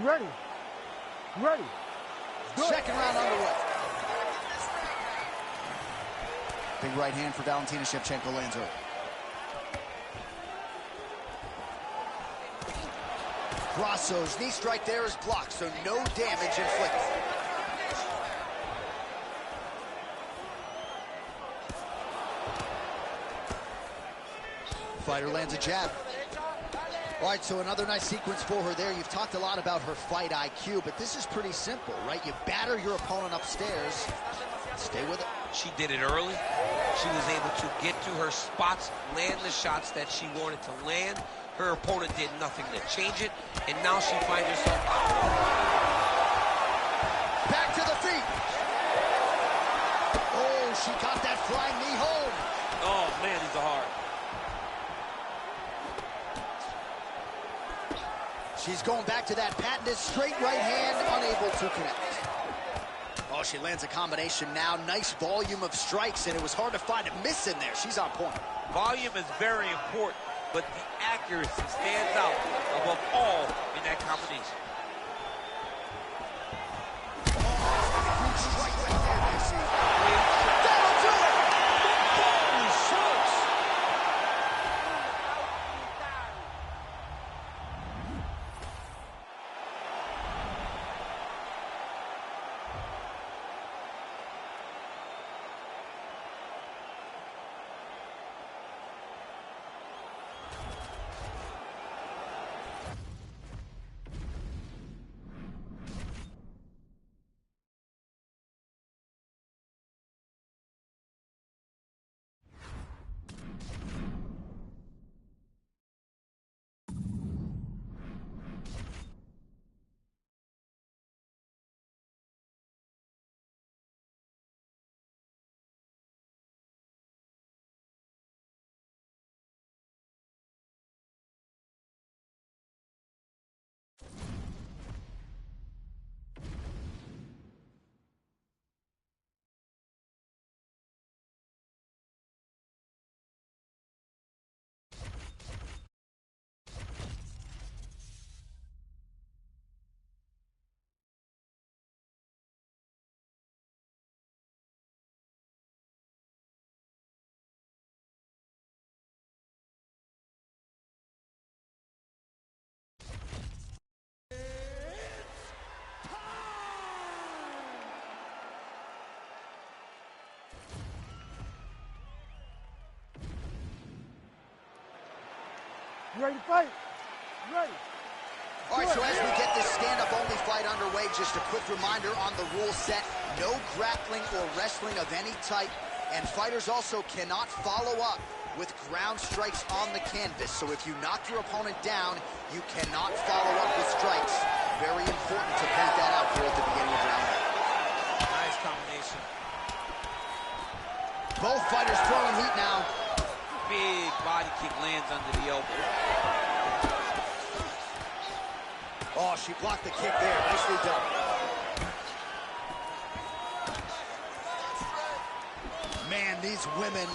You ready? You ready? Good. Second round underway. Big right hand for Valentina Shevchenko lands early. Grasso's knee strike there is blocked, so no damage inflicted. Fighter lands a jab. All right, so another nice sequence for her there. You've talked a lot about her fight IQ, but this is pretty simple, right? You batter your opponent upstairs, stay with it. She did it early. She was able to get to her spots, land the shots that she wanted to land. Her opponent did nothing to change it, and now she finds herself back to the feet. Oh, she got that flying knee home. Oh, man, these are hard. She's going back to that patented straight right hand, unable to connect. Oh, she lands a combination now. Nice volume of strikes, and it was hard to find a miss in there. She's on point. Volume is very important, but the accuracy stands out above all in that combination. Huge strike right there, DC. That'll do it! Holy smokes! ready to fight? You ready? All right, so as we get this stand-up only fight underway, just a quick reminder on the rule set: no grappling or wrestling of any type, and fighters also cannot follow up with ground strikes on the canvas. So if you knock your opponent down, you cannot follow up with strikes. Very important to point that out here at the beginning of round one. Nice combination. Both fighters throwing heat now. Big body kick lands under the elbow. Oh, she blocked the kick there. Nicely done. Man, these women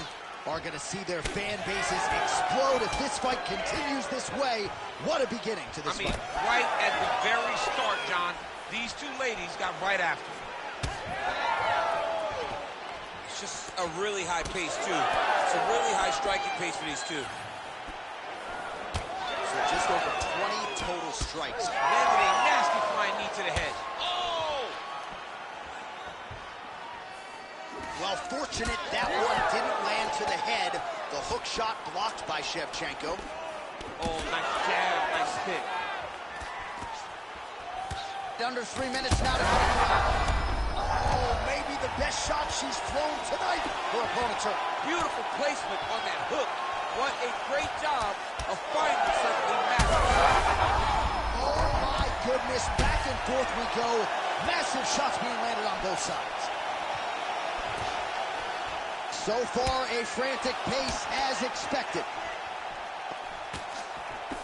are going to see their fan bases explode if this fight continues this way. What a beginning to this fight. Right at the very start, John, these two ladies got right after. It's just a really high pace, too. It's a really high striking pace for these two. So just over 20 total strikes. Landed a nasty flying knee to the head. Oh! Well, fortunate that one didn't land to the head. The hook shot blocked by Shevchenko. Oh, nice jab, nice kick. Under 3 minutes now to go. Oh, maybe the best shot she's thrown tonight. Her opponent's hurt. Beautiful placement on that hook. What a great job of finding such a massive shot. Oh, my goodness. Back and forth we go. Massive shots being landed on both sides. So far, a frantic pace as expected.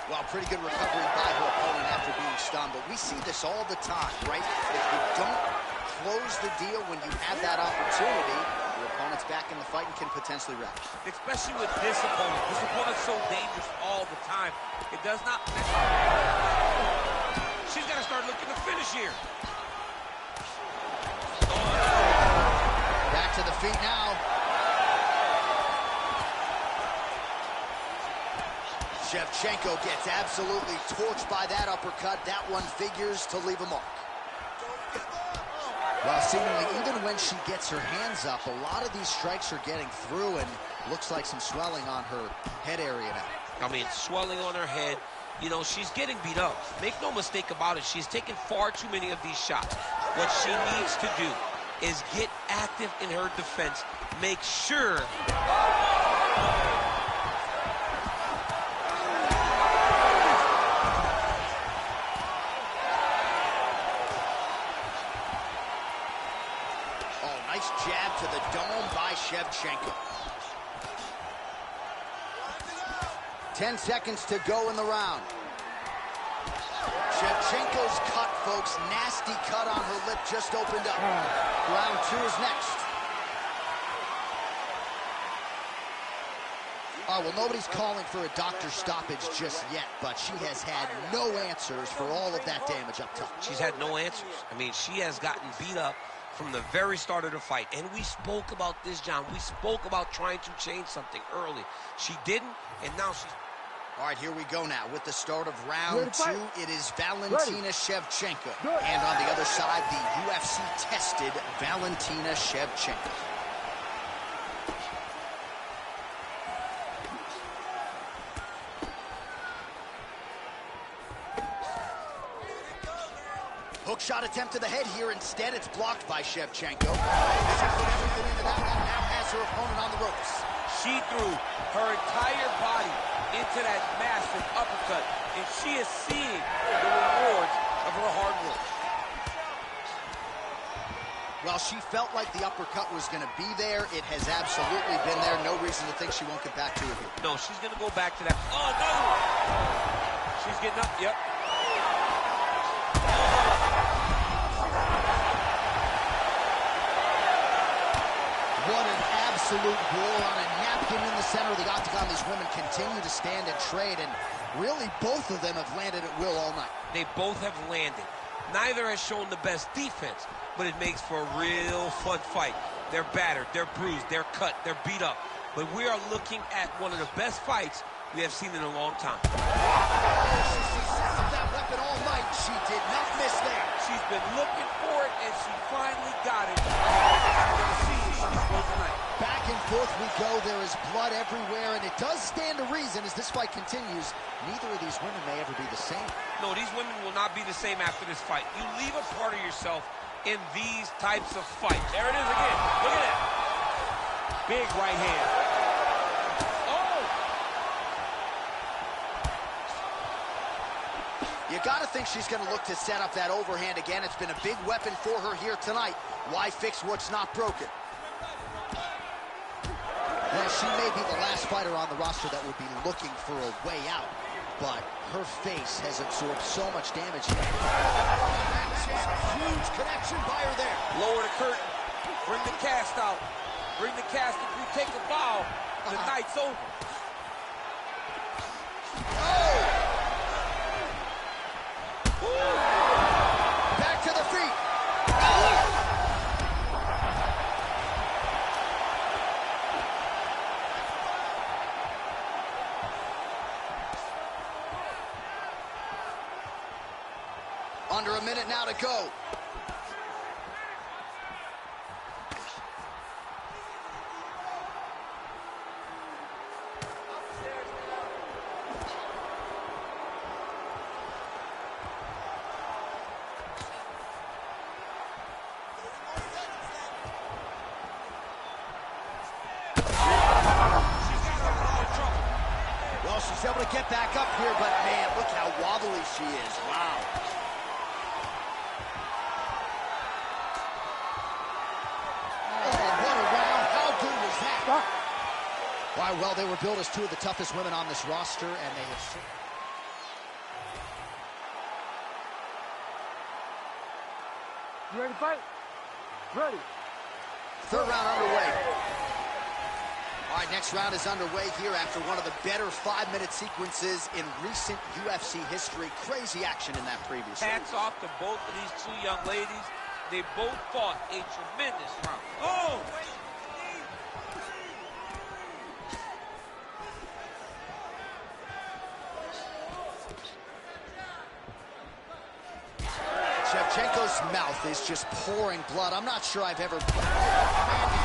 Well, pretty good recovery by her opponent after being stunned, but we see this all the time, right? If you don't close the deal when you have that opportunity, your opponent's back in the fight and can potentially wrap. Especially with this opponent. This opponent's so dangerous all the time. It does not... She's got to start looking to finish here. Back to the feet now. Shevchenko gets absolutely torched by that uppercut. That one figures to leave a mark. Well, seemingly, even when she gets her hands up, a lot of these strikes are getting through, and looks like some swelling on her head area now. I mean, swelling on her head. You know, she's getting beat up. Make no mistake about it. She's taken far too many of these shots. What she needs to do is get active in her defense. Make sure... Nice jab to the dome by Shevchenko. 10 seconds to go in the round. Shevchenko's cut, folks. Nasty cut on her lip just opened up. Round 2 is next. Oh, well, nobody's calling for a doctor's stoppage just yet, but she has had no answers for all of that damage up top. She's had no answers. I mean, she has gotten beat up from the very start of the fight. And we spoke about this, John. We spoke about trying to change something early. She didn't, and now she's... All right, here we go now. With the start of round 2, it is Valentina Shevchenko. And on the other side, the UFC-tested Valentina Shevchenko. Hook shot attempt to the head here. Instead, it's blocked by Shevchenko. She put everything into that one. Now has her opponent on the ropes. She threw her entire body into that massive uppercut, and she is seeing the rewards of her hard work. Well, she felt like the uppercut was going to be there. It has absolutely been there. No reason to think she won't get back to it here. No, she's going to go back to that. Oh, no! She's getting up. Yep. What an absolute war on a napkin in the center of the octagon. These women continue to stand and trade, and really both of them have landed at will all night. They both have landed. Neither has shown the best defense, but it makes for a real fun fight. They're battered, they're bruised, they're cut, they're beat up. But we are looking at one of the best fights we have seen in a long time. She set that weapon all night. She did not miss there. She's been looking for it, and she finally got it. Back and forth we go. There is blood everywhere, and it does stand to reason as this fight continues. Neither of these women may ever be the same. No, these women will not be the same after this fight. You leave a part of yourself in these types of fights. There it is again. Look at that. Big right hand. Oh! You got to think she's going to look to set up that overhand again. It's been a big weapon for her here tonight. Why fix what's not broken? Well, she may be the last fighter on the roster that would be looking for a way out, but her face has absorbed so much damage here. Huge connection by her there. Lower the curtain. Bring the cast out. Bring the cast. If you take a bow, the night's over. Oh! Back to the feet. Under a minute now to go. Well, she's able to get back up here, but man, look how wobbly she is. Wow. Why, well, they were billed as two of the toughest women on this roster, and they have... You ready to fight? Ready. Third round underway. All right, next round is underway here after one of the better 5-minute sequences in recent UFC history. Crazy action in that previous round. Hats off to both of these two young ladies. They both fought a tremendous round. Oh! Shevchenko's mouth is just pouring blood. I'm not sure I've ever... Man, did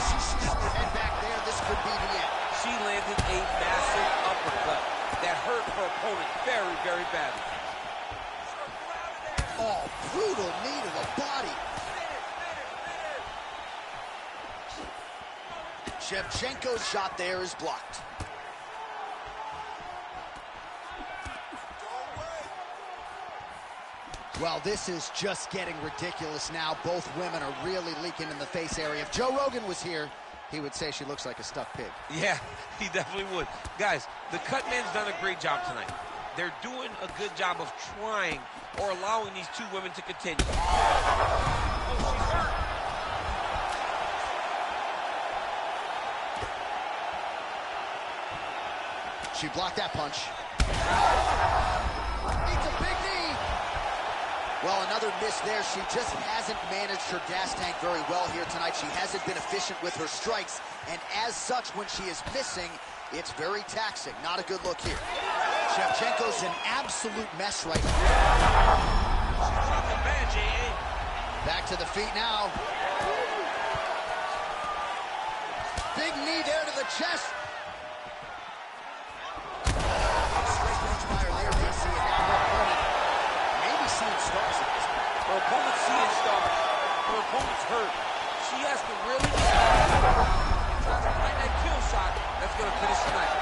she shoot her head back there? This could be the end. She landed a massive uppercut that hurt her opponent very, very badly. Oh, brutal knee to the body. Shevchenko's shot there is blocked. Well, this is just getting ridiculous now. Both women are really leaking in the face area. If Joe Rogan was here, he would say she looks like a stuck pig. Yeah, he definitely would. Guys, the cut man's done a great job tonight. They're doing a good job of trying or allowing these two women to continue. Oh, she's hurt. She blocked that punch. It's a big knee. Well, another miss there. She just hasn't managed her gas tank very well here tonight. She hasn't been efficient with her strikes, and as such, when she is missing, it's very taxing. Not a good look here. Shevchenko's an absolute mess right now. She's dropping bad, J.A. Back to the feet now. Big knee there to the chest. Straight punch by her there, DC, and now her opponent maybe seeing stars at this point. Her opponent's seeing stars. Her opponent's hurt. She has to really try to find that kill shot that's going to finish tonight.